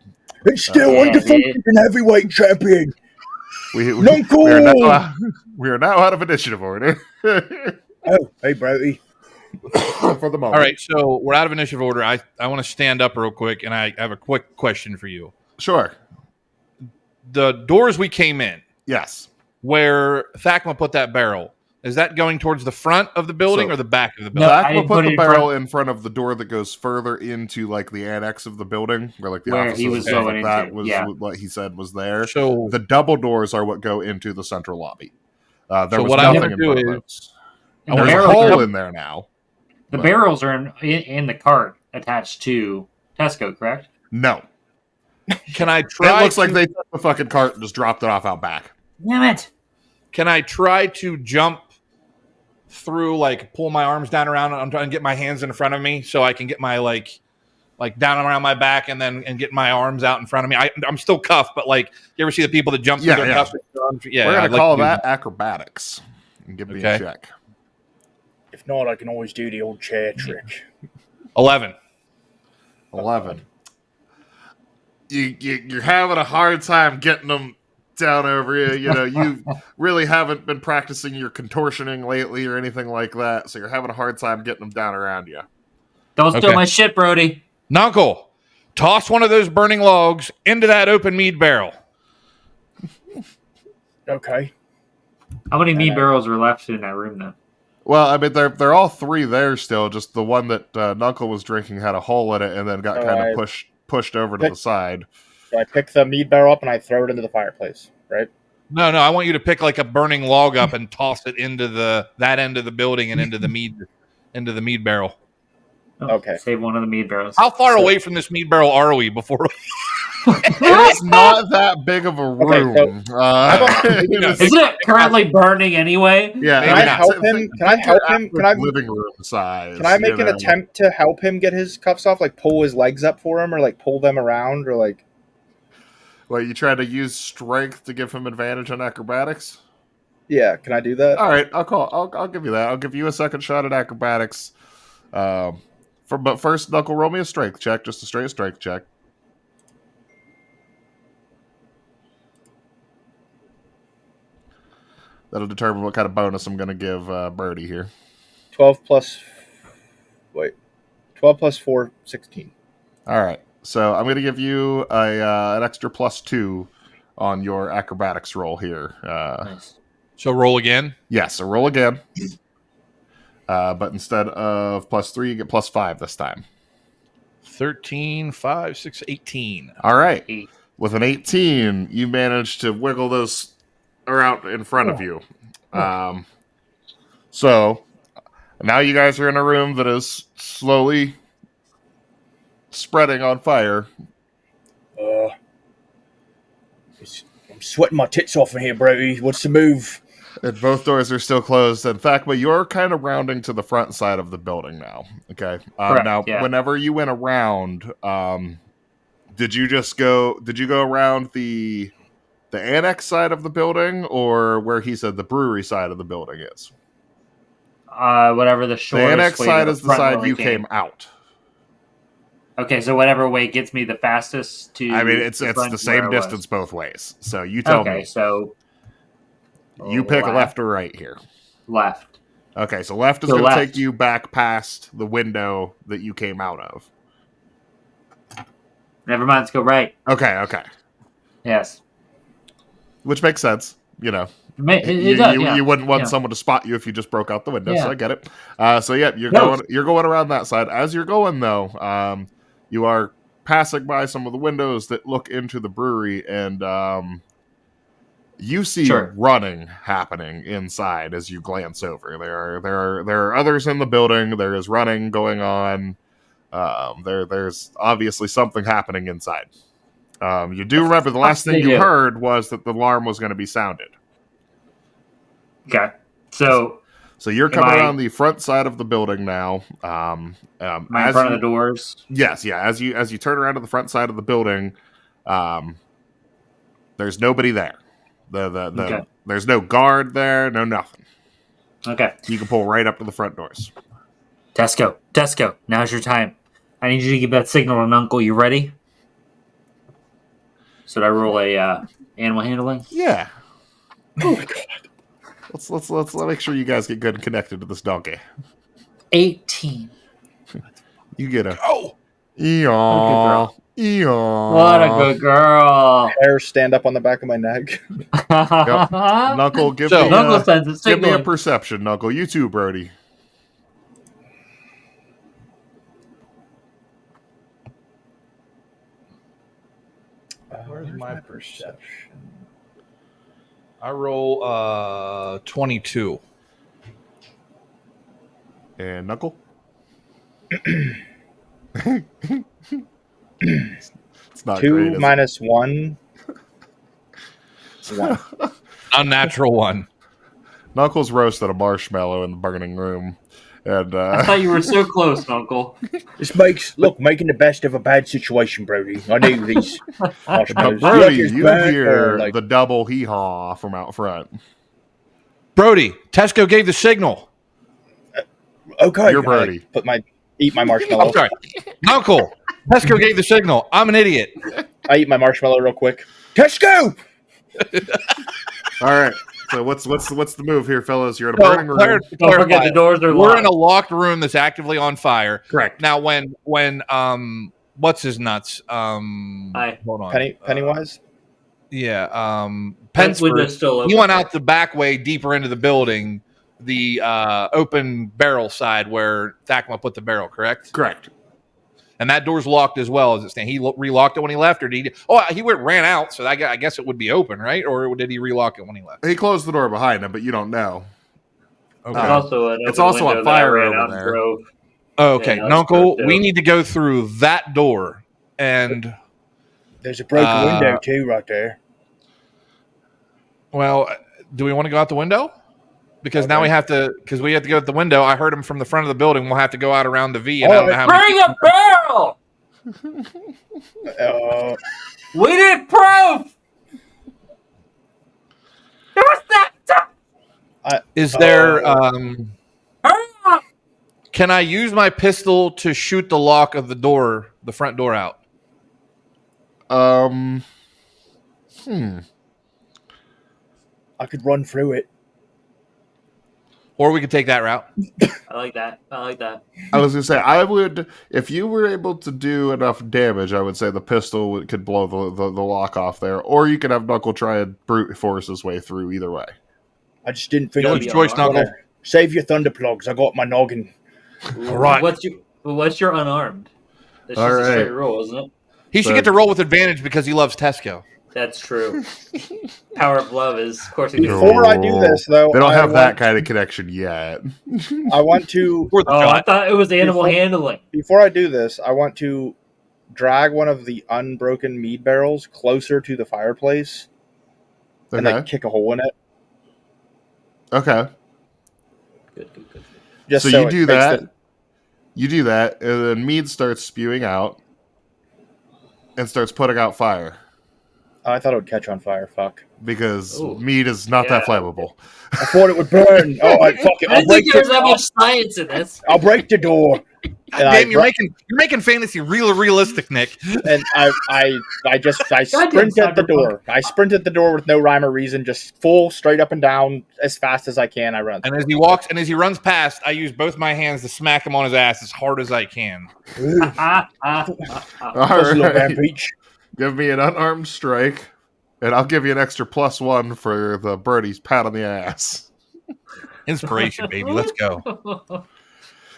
It's still undefeated heavyweight champion. We are now out of initiative order. Oh, hey, Brody. for the moment. All right, so we're out of initiative order. I want to stand up real quick, and I have a quick question for you. Sure. The doors we came in, Yes. where Thakma put that barrel, is that going towards the front of the building So- or the back of the No, building? I Zach will didn't put put it the in barrel front- in front of the door that goes further into like the annex of the building, where like the Where offices he was and stuff going like that into, was yeah. what he said was there. So, The double doors are what go into the central lobby. There So was what I nothing wanna in do front of is- those. And There's a barrels hole are- in there now. The but- barrels are in the cart attached to Tesco, correct? No. can I try? It looks like to- they took the fucking cart and just dropped it off out back. Damn it! Can I try to jump through, like pull my arms down around? I'm trying to get my hands in front of me so I can get my like down around my back and get my arms out in front of me. I'm still cuffed, but like you ever see the people that jump through Yeah, their yeah. cuffs? Yeah, We're I'd gonna like call to do that acrobatics. And give me a Okay. check. If not, I can always do the old chair trick. 11. 11. You're having a hard time getting them down over you. You know, you really haven't been practicing your contortioning lately or anything like that, so you're having a hard time getting them down around you. Don't steal Okay. my shit, Brody. Nuncle, toss one of those burning logs into that open mead barrel. Okay. How many meat barrels are left in that room, then? Well, I mean, they're all three there still. Just the one that Knuckle was drinking had a hole in it, and then got Oh, kind I- of pushed over to the side. So I pick the mead barrel up and I throw it into the fireplace, right? No, I want you to pick like a burning log up and toss it into that end of the building and into the mead barrel. Oh, Okay. Save one of the meat barrels. How far away from this mead barrel are we before? It's not that big of a room. Okay, Isn't it currently burning anyway? Yeah, Can I I mean, help think- him? think Can I help him? Can I living room size? Can I make you an know? attempt to help him get his cuffs off? Like pull his legs up for him, or like pull them around, or like Well, you try to use strength to give him advantage on acrobatics. yeah. Can I do that? All right, I'll give you that. I'll give you a second shot at acrobatics. But first, Knuckle, roll me a strength check, just a straight strength check. That'll determine what kind of bonus I'm going to give Birdie here. 12 plus 4, 16. All right, so I'm going to give you an extra +2 on your acrobatics roll here. Nice. So roll again. Yes, so roll again. But instead of +3, you get +5 this time. 13, 5, 6, 18. All right. 8. With an 18, you manage to wiggle those around in front of you. So now you guys are in a room that is slowly spreading on fire. I'm sweating my tits off in here, Brody. What's the move? And both doors are still closed. In fact, but you're kind of rounding to the front side of the building now. Okay. Correct, Now, yeah. whenever you went around, did you go around the annex side of the building, or where he said the brewery side of the building is? Whatever the The shortest annex way to side is the front side where we you came out. Okay, so whatever way gets me the fastest to. I mean, it's front the where same I was. distance both ways. So you tell Okay, me. so You pick left or right here. Left. Okay, so left is So going to left. take you back past the window that you came out of. Never mind. Let's go right. Okay. Yes. Which makes sense. You know, It does. Yeah. you wouldn't want Yeah. someone to spot you if you just broke out the window. Yeah. So I get it. So yeah, you're No. going around that side. As you're going though, you are passing by some of the windows that look into the brewery, and you see Sure. running happening inside as you glance over. There are others in the building. There is running going on. There's obviously something happening inside. You do remember the last thing they you do? heard was that the alarm was going to be sounded. Okay. So So you're Am coming I- around the front side of the building now. am I in As front you- of the doors? Yes, yeah. As you turn around to the front side of the building, there's nobody there. Okay. There's no guard there, no nothing. Okay. You can pull right up to the front doors. Tesco. Now's your time. I need you to give that signal to Uncle. You ready? Should I roll a animal handling? Yeah. Let's make sure you guys get good and connected to this donkey. 18. You get a Oh, eon. Eon. What a good girl. Hairs stand up on the back of my neck. Knuckle, give So- me Knuckle sends it give me a signaling. perception, Knuckle. You too, Brody. where's my perception? I roll 22. And Knuckle? It's not 2 great, is it? minus 1. It's 1. Unnatural one. Knuckles roasted a marshmallow in the burning room. And I thought you were so close, Uncle. This makes making the best of a bad situation, Brody. I knew these marshmallows. Brody, Like you bad, hear or, like, the double hee-haw from out front. Brody, Tesco gave the signal. okay. You're Brody. Eat my marshmallow. I'm sorry. Uncle, Tesco gave the signal. I'm an idiot. I eat my marshmallow real quick. Tesco. All right. So what's the move here, fellas? You're in a burning room. Don't forget the doors are We're locked. in a locked room that's actively on fire. Correct. Now, when what's his nuts? Hi. Hold on. Pennywise? Yeah. That window's Pensford. still open. He went out the back way, deeper into the building, the open barrel side where Thakma put the barrel. Correct. Correct. And that door's locked as well as it stands. He relocked it when he left, or did he? Oh, ran out, so I guess it would be open, right? Or did he relock it when he left? He closed the door behind him, but you don't know. Okay. There's also an It's open also window on that I fire ran over out and there. drove. Okay, Yeah, that's Nuncle, true, we too. need to go through that door, and There's a broken window too, right there. well, do we want to go out the window? Because now we have to go out the window. I heard him from the front of the building. We'll have to go out around the V, and I don't know how many. Bring a barrel! We need proof! There was that! Is there? Hurry up! Can I use my pistol to shoot the lock of the front door out? I could run through it. Or we could take that route. I like that. I was gonna say I would, if you were able to do enough damage, I would say the pistol could blow the lock off there, or you could have Knuckle try and brute force his way through. Either way. I just didn't think. Your choice, Knuckle. Save your thunder plugs. I got my noggin. All right. What's your unarmed? That's All just a straight right. roll, isn't it? He should get to roll with advantage because he loves Tesco. That's true. Power of love is coursing. Before I do this, though, They don't I have that want- kind of connection yet. I want to. Worth a Oh, I shot. thought it was animal Before- handling. Before I do this, I want to drag one of the unbroken mead barrels closer to the fireplace and Okay. like kick a hole in it. Okay. Good. Just So you it do makes that. You do that, and then mead starts spewing out and starts putting out fire I thought it would catch on fire. Fuck. because Ooh. mead is not that Yeah. flammable. I thought it would burn. Oh, fuck it. I I'll didn't break think there was that the. much science in this. I'll break the door. And Damn, you're making fantasy realistic, Nick. And I sprinted the Cyberpunk. door. I sprinted the door with no rhyme or reason, just full straight up and down as fast as I can. I run. And as he walks and as he runs past, I use both my hands to smack him on his ass as hard as I can. All Just a little right. rampage. Give me an unarmed strike, and I'll give you an extra +1 for the birdie's pat on the ass. Inspiration, baby. Let's go.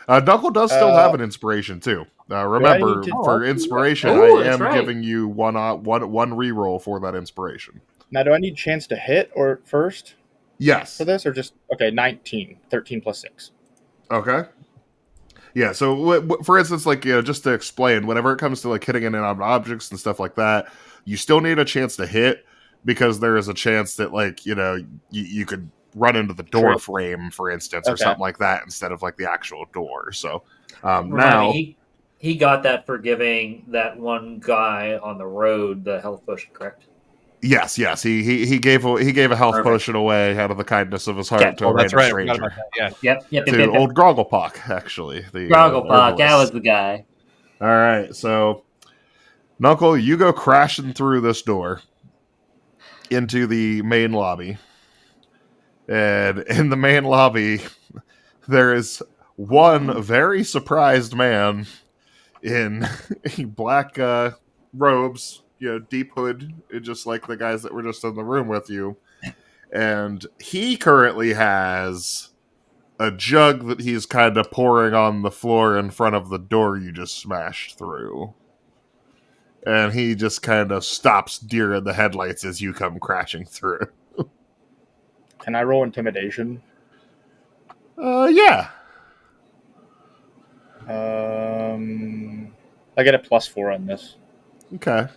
Knuckle does still have an inspiration too. Remember, need to- for inspiration, Oh, I that's am right. giving you one reroll for that inspiration. Now, do I need chance to hit or first Yes. for this, or just 19, 13 plus 6? Okay. Yeah. So, for instance, like just to explain, whenever it comes to like hitting in and out of objects and stuff like that, you still need a chance to hit because there is a chance that like you could run into the door True. frame, for instance, or Okay. something like that instead of like the actual door. So Remind now. me, he got that for giving that one guy on the road the health potion, correct? Yes. He gave a health Perfect. potion away out of the kindness of his heart Yeah. to a Oh, that's random right. I forgot stranger. about that. Yeah. Yep. To old Grogglepock, actually. The Grogglepock, that was herbalist. the guy. All right, so Knuckle, you go crashing through this door into the main lobby, and in the main lobby, there is one very surprised man in black robes, deep hood, just like the guys that were just in the room with you. And he currently has a jug that he's kind of pouring on the floor in front of the door you just smashed through. And he just kind of stops deer in the headlights as you come crashing through. Can I roll intimidation? Yeah. I get a +4 on this. Okay.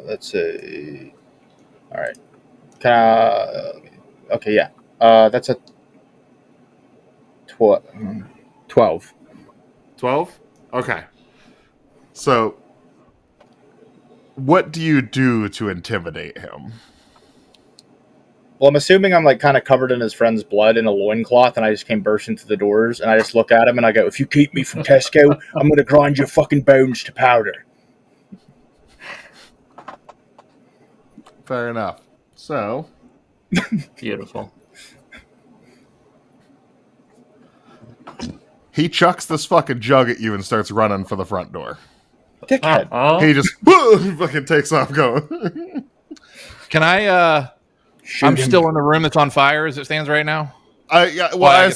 Let's see. All right. Okay, yeah. That's a 12. 12? Okay. So, what do you do to intimidate him? Well, I'm assuming I'm like kind of covered in his friend's blood in a loincloth, and I just came bursting through the doors, and I just look at him and I go, "If you keep me from Tesco, I'm going to grind your fucking bones to powder." Fair enough. So, Beautiful. he chucks this fucking jug at you and starts running for the front door. Dickhead. Oh, He just fucking takes off going. Can I? Shoot I'm him. still in the room that's on fire as it stands right now. I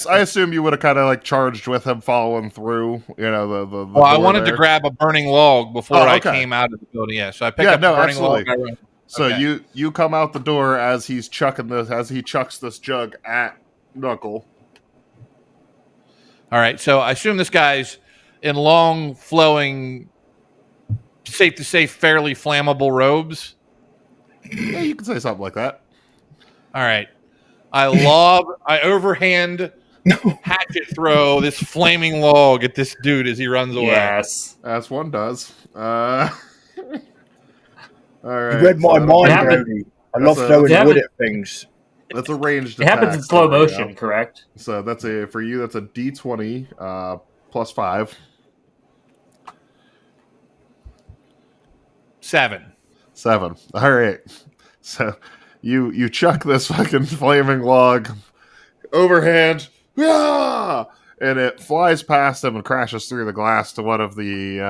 I assume you would have kind of like charged with him following through. The Well, I door wanted there. to grab a burning log before Oh, I okay. came out of the building. Yeah, so I picked Yeah, up no, the burning absolutely. log. I ran. So Okay. you come out the door as he's he chucks this jug at Knuckle. All right, so I assume this guy's in long, flowing, safe to say, fairly flammable robes. Yeah, you can say something like that. All right, I overhand hatchet throw this flaming log at this dude as he runs away. yes. As one does. All right. You read my so mind, happened- Brody. I love that's a- throwing that wood happened- at things. That's a ranged It happens attack in slow for you. motion, correct? So that's for you. That's a D20 +5. 7. 7. All right. So you chuck this fucking flaming log overhand, and it flies past him and crashes through the glass to one of the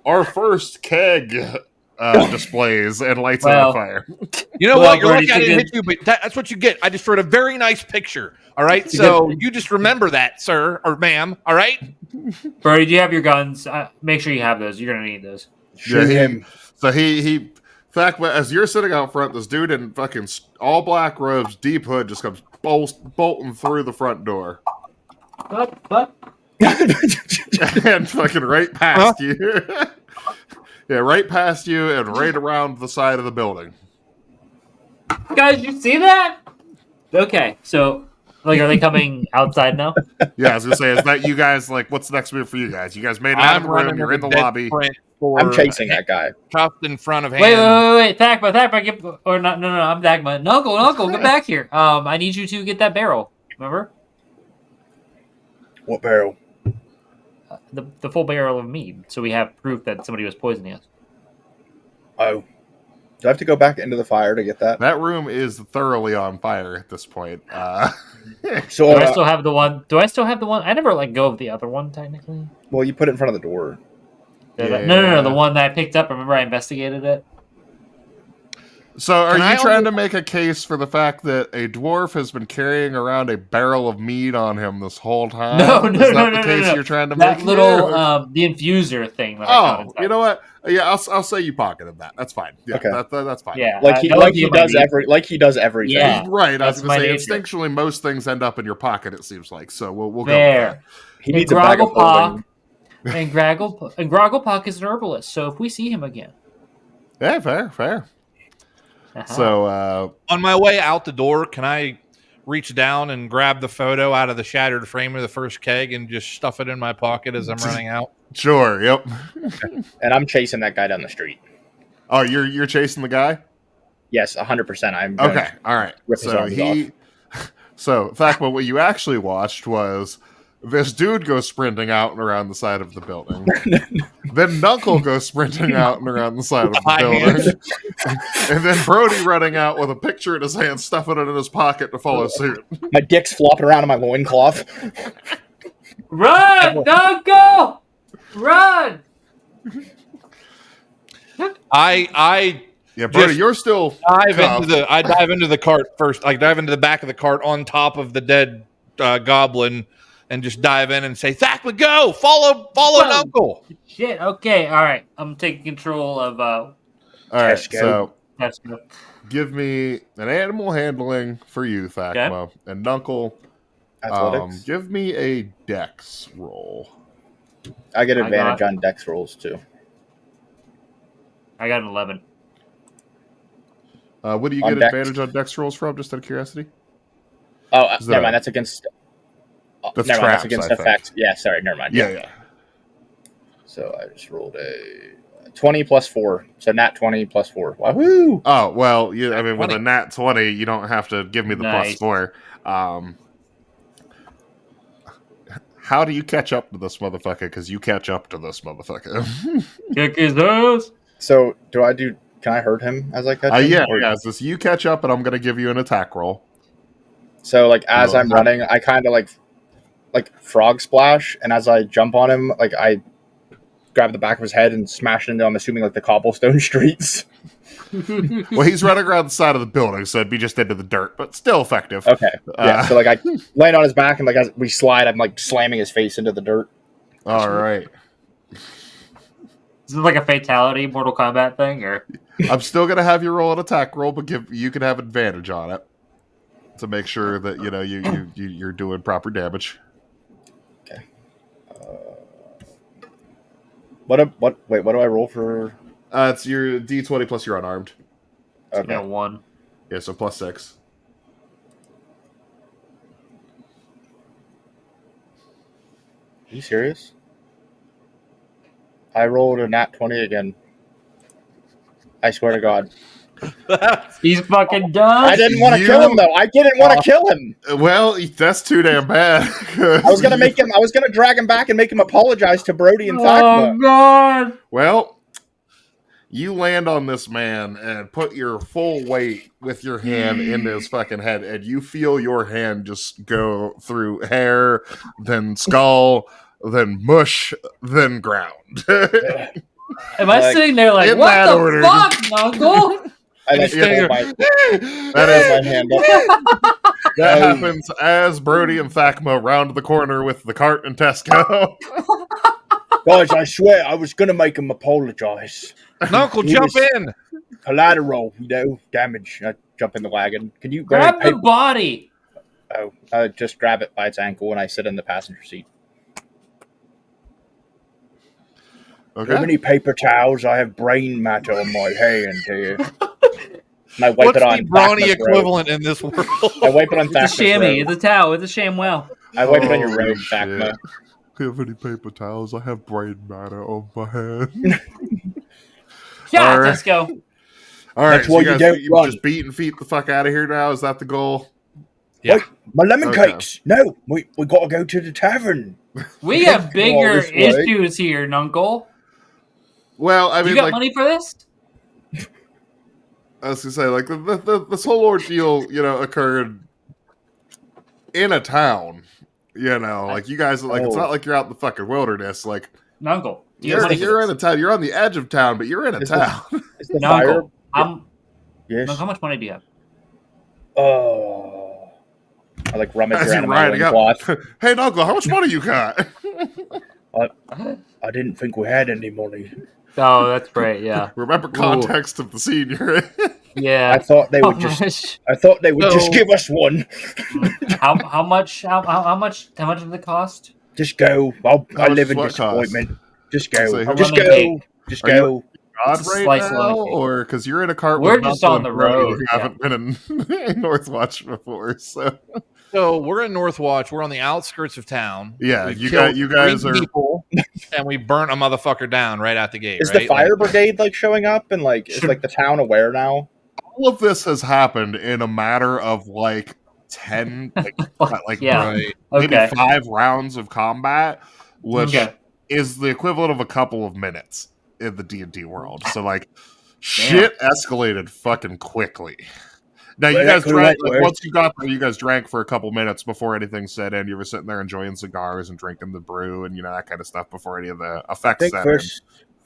our first keg displays and lights it on Well, fire. You know Well, what? You're Brady, lucky I didn't you hit you, but that's what you get. I just wrote a very nice picture. All right, so you just remember that, sir or ma'am. All right. Brody, do you have your guns? Make sure you have those. You're gonna need those. Shoot him. So he fact, as you're sitting out front, this dude in fucking all black robes, deep hood, just comes bolting through the front door But and fucking right past you. Yeah, right past you and right around the side of the building. guys, you see that? Okay, so like, are they coming outside now? Yeah, I was gonna say, is that you guys? Like, what's the next move for you guys? You guys made it out of the room. You're in the lobby. I'm chasing that guy. Cuffed in front of hand. Wait, Thakma, get or not? No, I'm Dagma. Uncle, get back here. I need you to get that barrel. Remember What barrel? the full barrel of mead, so we have proof that somebody was poisoning us. Oh, Do I have to go back into the fire to get that? That room is thoroughly on fire at this point. so Do I still have the one? I never let go of the other one technically. Well, you put it in front of the door. No, the one that I picked up. Remember, I investigated it. So, are Can I you trying only- to make a case for the fact that a dwarf has been carrying around a barrel of mead on him this whole time? No, Is that the case you're trying to That make? little here? the infuser thing. That I found Oh, inside. you know what? Yeah, I'll say you pocketed that. That's fine. Yeah, Okay. that's fine. Yeah, Like he that would like be he my does need. everything. Yeah. Right. I was That's going my to say, nature. instinctually, most things end up in your pocket. It seems like so. We'll go. With There. He needs a bag of holding. And Gragglepock is an herbalist, so if we see him again. that. Yeah, fair. Uh-huh. So, On my way out the door, can I reach down and grab the photo out of the shattered frame of the first keg and just stuff it in my pocket as I'm running out? sure. Yep. And I'm chasing that guy down the street. Oh, you're chasing the guy. Yes, 100%. I'm gonna Okay, all right. rip his So arms so Thakma, what you actually watched was This dude goes sprinting out and around the side of the building. Then Knuckle goes sprinting out and around the side of the building. And then Brody running out with a picture in his hand, stuffing it in his pocket to follow suit. My dick's flopping around in my loincloth. Run, Knuckle! Run! Yeah, Brody, you're still I dive into the cart first. I dive into the back of the cart on top of the dead goblin and just dive in and say, "Thakma, go! Follow Knuckle!" Shit, okay, alright. I'm taking control of all right, so Tesco. give me an animal handling for you, Thakma. Okay. And Knuckle, Athletics. give me a dex roll. I get advantage on dex rolls too. I got an 11. What do you On get dex? advantage on dex rolls from, just out of curiosity? Oh, Is never that mind. That's against. That's never mind. That's traps, against I think. effects. Yeah, sorry. Never mind. Yeah. So I just rolled a 20 plus 4. So nat 20 plus 4. Wahoo! Oh, well, yeah, I mean, with 20. a nat 20, you don't have to give me the Nice. +4. How do you catch up to this motherfucker? Because you catch up to this motherfucker. Kick his ass! So do I do? Can I hurt him as I catch him? Yeah, Or- yeah. So you catch up, and I'm going to give you an attack roll. So like as Well, I'm running, I kind of like frog splash, and as I jump on him, like I grab the back of his head and smash it into, I'm assuming, like the cobblestone streets. Well, he's running around the side of the building, so it'd be just into the dirt, but still effective. Okay. Yeah. So like I land on his back, and like as we slide, I'm like slamming his face into the dirt. All right. Is it like a fatality Mortal Kombat thing, or? I'm still going to have you roll an attack roll, but you can have advantage on it to make sure that you're doing proper damage. Okay. What do I roll for? It's your D20 plus you're unarmed. Okay. 1. Yeah, so +6. Are you serious? I rolled a nat 20 again. I swear to God. He's fucking done. I didn't want to kill him though. I didn't want to kill him. Well, that's too damn bad. I was gonna drag him back and make him apologize to Brody and Thakma. Oh god! Well, you land on this man and put your full weight with your hand into his fucking head, and you feel your hand just go through hair, then skull, then mush, then ground. Am I Like, sitting there like, in what that the order. fuck, Uncle? I just Yeah. hold my That hand up. happens as Brody and Thakma round the corner with the cart and Tesco. Guys, I swear I was gonna make him apologize. Knuckle, He jump was- in. Collateral, damage. I jump in the wagon. Can you Grab the paper? body. Oh, I just grab it by its ankle and I sit in the passenger seat. Okay. Too many paper towels. I have brain matter on my hand here. And I wipe What's it on the brawny Thakma's robe. equivalent in this world? I wipe it on It's a Thakma's chamois. robe. It's a towel. It's a ShamWow. I wipe it on your Holy robe, shit. Thakma. Have any paper towels? I have brain matter on my hand. Yeah, All right. let's go. All right, That's so why you you guys don't run. just beat and feet the fuck out of here now? Is that the goal? Yeah. Wait, my lemon Okay. cakes. No, we gotta go to the tavern. We have bigger this way. issues here, Nuncle. Well, I You mean, got like, money for this? I was gonna say, like, this whole ordeal, occurred in a town. Like you guys, like, it's Oh. not like you're out in the fucking wilderness. Like, Nuncle, do you have you're, money you're for in this? a town. You're on the edge of town, but you're in a Is town. Is the fire? Nuncle, Yes. how much money do you have? Oh. I like rummage As around you're in my riding up, loincloth. hey, Uncle, how much money you got? I didn't think we had any money. Oh, that's right. Yeah, Remember context of the scene you're in. yeah. I thought they How would just. much? I thought they would just No. give us one. How much? How much does it cost? Just go. I much live in does what cost? disappointment. Just go. Say, Just lemon go. cake. Just Are you- go. God It's a right slice of now, lemon cake. or because you're in a cart We're with just Knuckle on the and Brody road, who yeah. haven't been in Northwatch before, so So we're in Northwatch. We're on the outskirts of town. yeah, We've you killed guys 3 are. people, and we burnt a motherfucker down right out the gate. Is right? the fire brigade like showing up and like is Should- like the town aware now? All of this has happened in a matter of like 10, Yeah. Right. maybe Okay. 5 rounds of combat, which Okay. is the equivalent of a couple of minutes in the D&D world. So like, shit escalated fucking quickly. Now you Well, guys that could've drank, went like, worse. once you got there, you guys drank for a couple minutes before anything set in. You were sitting there enjoying cigars and drinking the brew and that kind of stuff before any of the I effects think set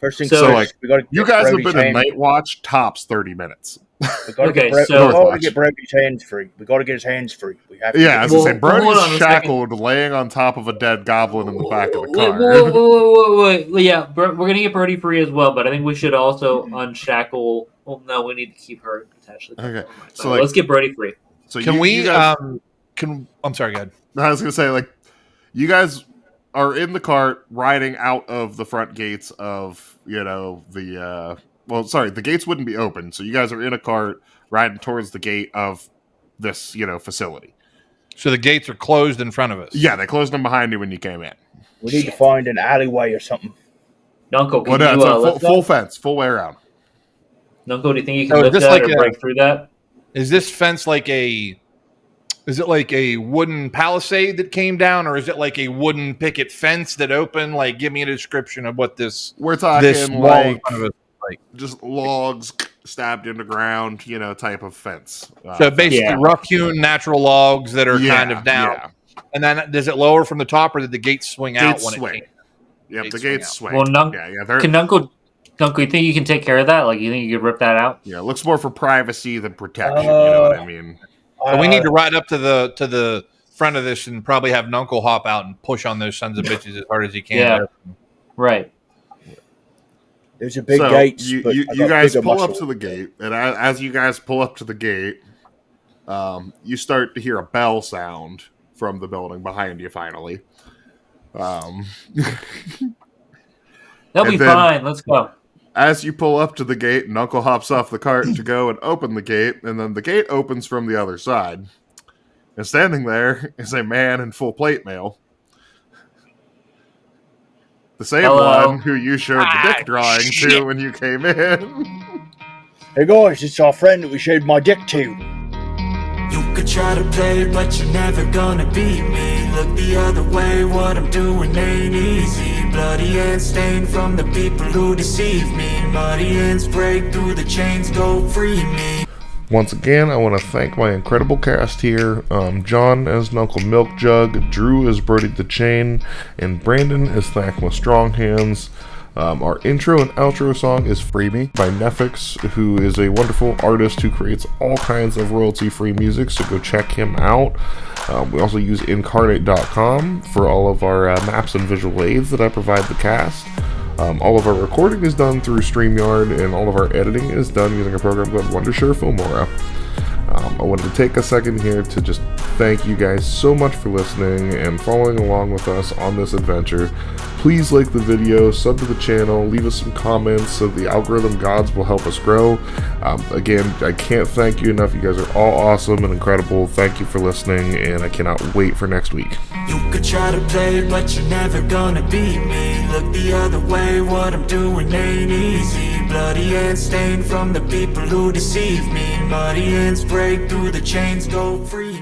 first things So, first, like, we got to you guys have been in Night Watch tops 30 minutes. We got to Okay, get so- Brody's hands free. We got to get his hands free. We have to. Yeah, as I say, Well, hold Brody's on a shackled, laying on top of a dead goblin in the back of the Wait, car. wait. Yeah, we're gonna get Brody free as well, but I think we should also unshackle. Well, no, we need to keep her attached to the car. Okay, Never mind. so, Fine, like- let's get Brody free. So Can you we? guys, I'm sorry, go ahead. I was gonna say, like, you guys are in the cart riding out of the front gates of the the gates wouldn't be open, so you guys are in a cart riding towards the gate of this facility. So the gates are closed in front of us. Yeah, they closed them behind you when you came in. We need to find an alleyway or something. Nunko, can Well, no, you it's a lift full that? fence, full way around. Nunko, do you think you can Oh, lift just that like or break through that? Is this fence like a? Is it like a wooden palisade that came down, or is it like a wooden picket fence that opened? Like, give me a description of what this We're talking this wall in like front of us is like. just logs stabbed into ground, type of fence. So basically, Yeah. rough-hewn natural logs that are Yeah, kind of down. yeah. And then does it lower from the top, or did the gates swing out Gates when swing. it came? Yep, Gates the swing gates out. swing. Well, They're, Can Nunko, you think you can take care of that? Like, you think you could rip that out? it looks more for privacy than protection. You know what I mean? So we need to ride up to the front of this and probably have Nuncle hop out and push on those sons of bitches as hard as he can. Yeah. Right. There's a big So gates. you but I got guys bigger pull up muscle. to the gate, and as you guys pull up to the gate, you start to hear a bell sound from the building behind you. Finally, They'll And be then- fine. Let's go. as you pull up to the gate, and Uncle hops off the cart to go and open the gate, and then the gate opens from the other side. And standing there is a man in full plate mail. The same Hello. one who you showed the dick drawing to when you came in. Hey guys, it's our friend that we showed my dick to. You could try to play, but you're never gonna beat me. Look the other way, what I'm doing ain't easy. Bloody hands stained from the people who deceive me. Muddy hands break through the chains, go free me. Once again, I want to thank my incredible cast here. John as Knuckle Milk Jug, Drew as Brody the Chain, and Brandon as Thakma Strong Hands. Our intro and outro song is Free Me by NEFFEX, who is a wonderful artist who creates all kinds of royalty-free music, so go check him out. We also use incarnate.com for all of our maps and visual aids that I provide the cast. All of our recording is done through StreamYard, and all of our editing is done using a program called Wondershare Filmora. I wanted to take a second here to just thank you guys so much for listening and following along with us on this adventure. Please like the video, sub to the channel, leave us some comments so the algorithm gods will help us grow. Again, I can't thank you enough. You guys are all awesome and incredible. Thank you for listening, and I cannot wait for next week. You could try to play, but you're never gonna beat me. Look the other way, what I'm doing ain't easy. Bloody hands stained from the people who deceive me. Muddy hands break through the chains, go free.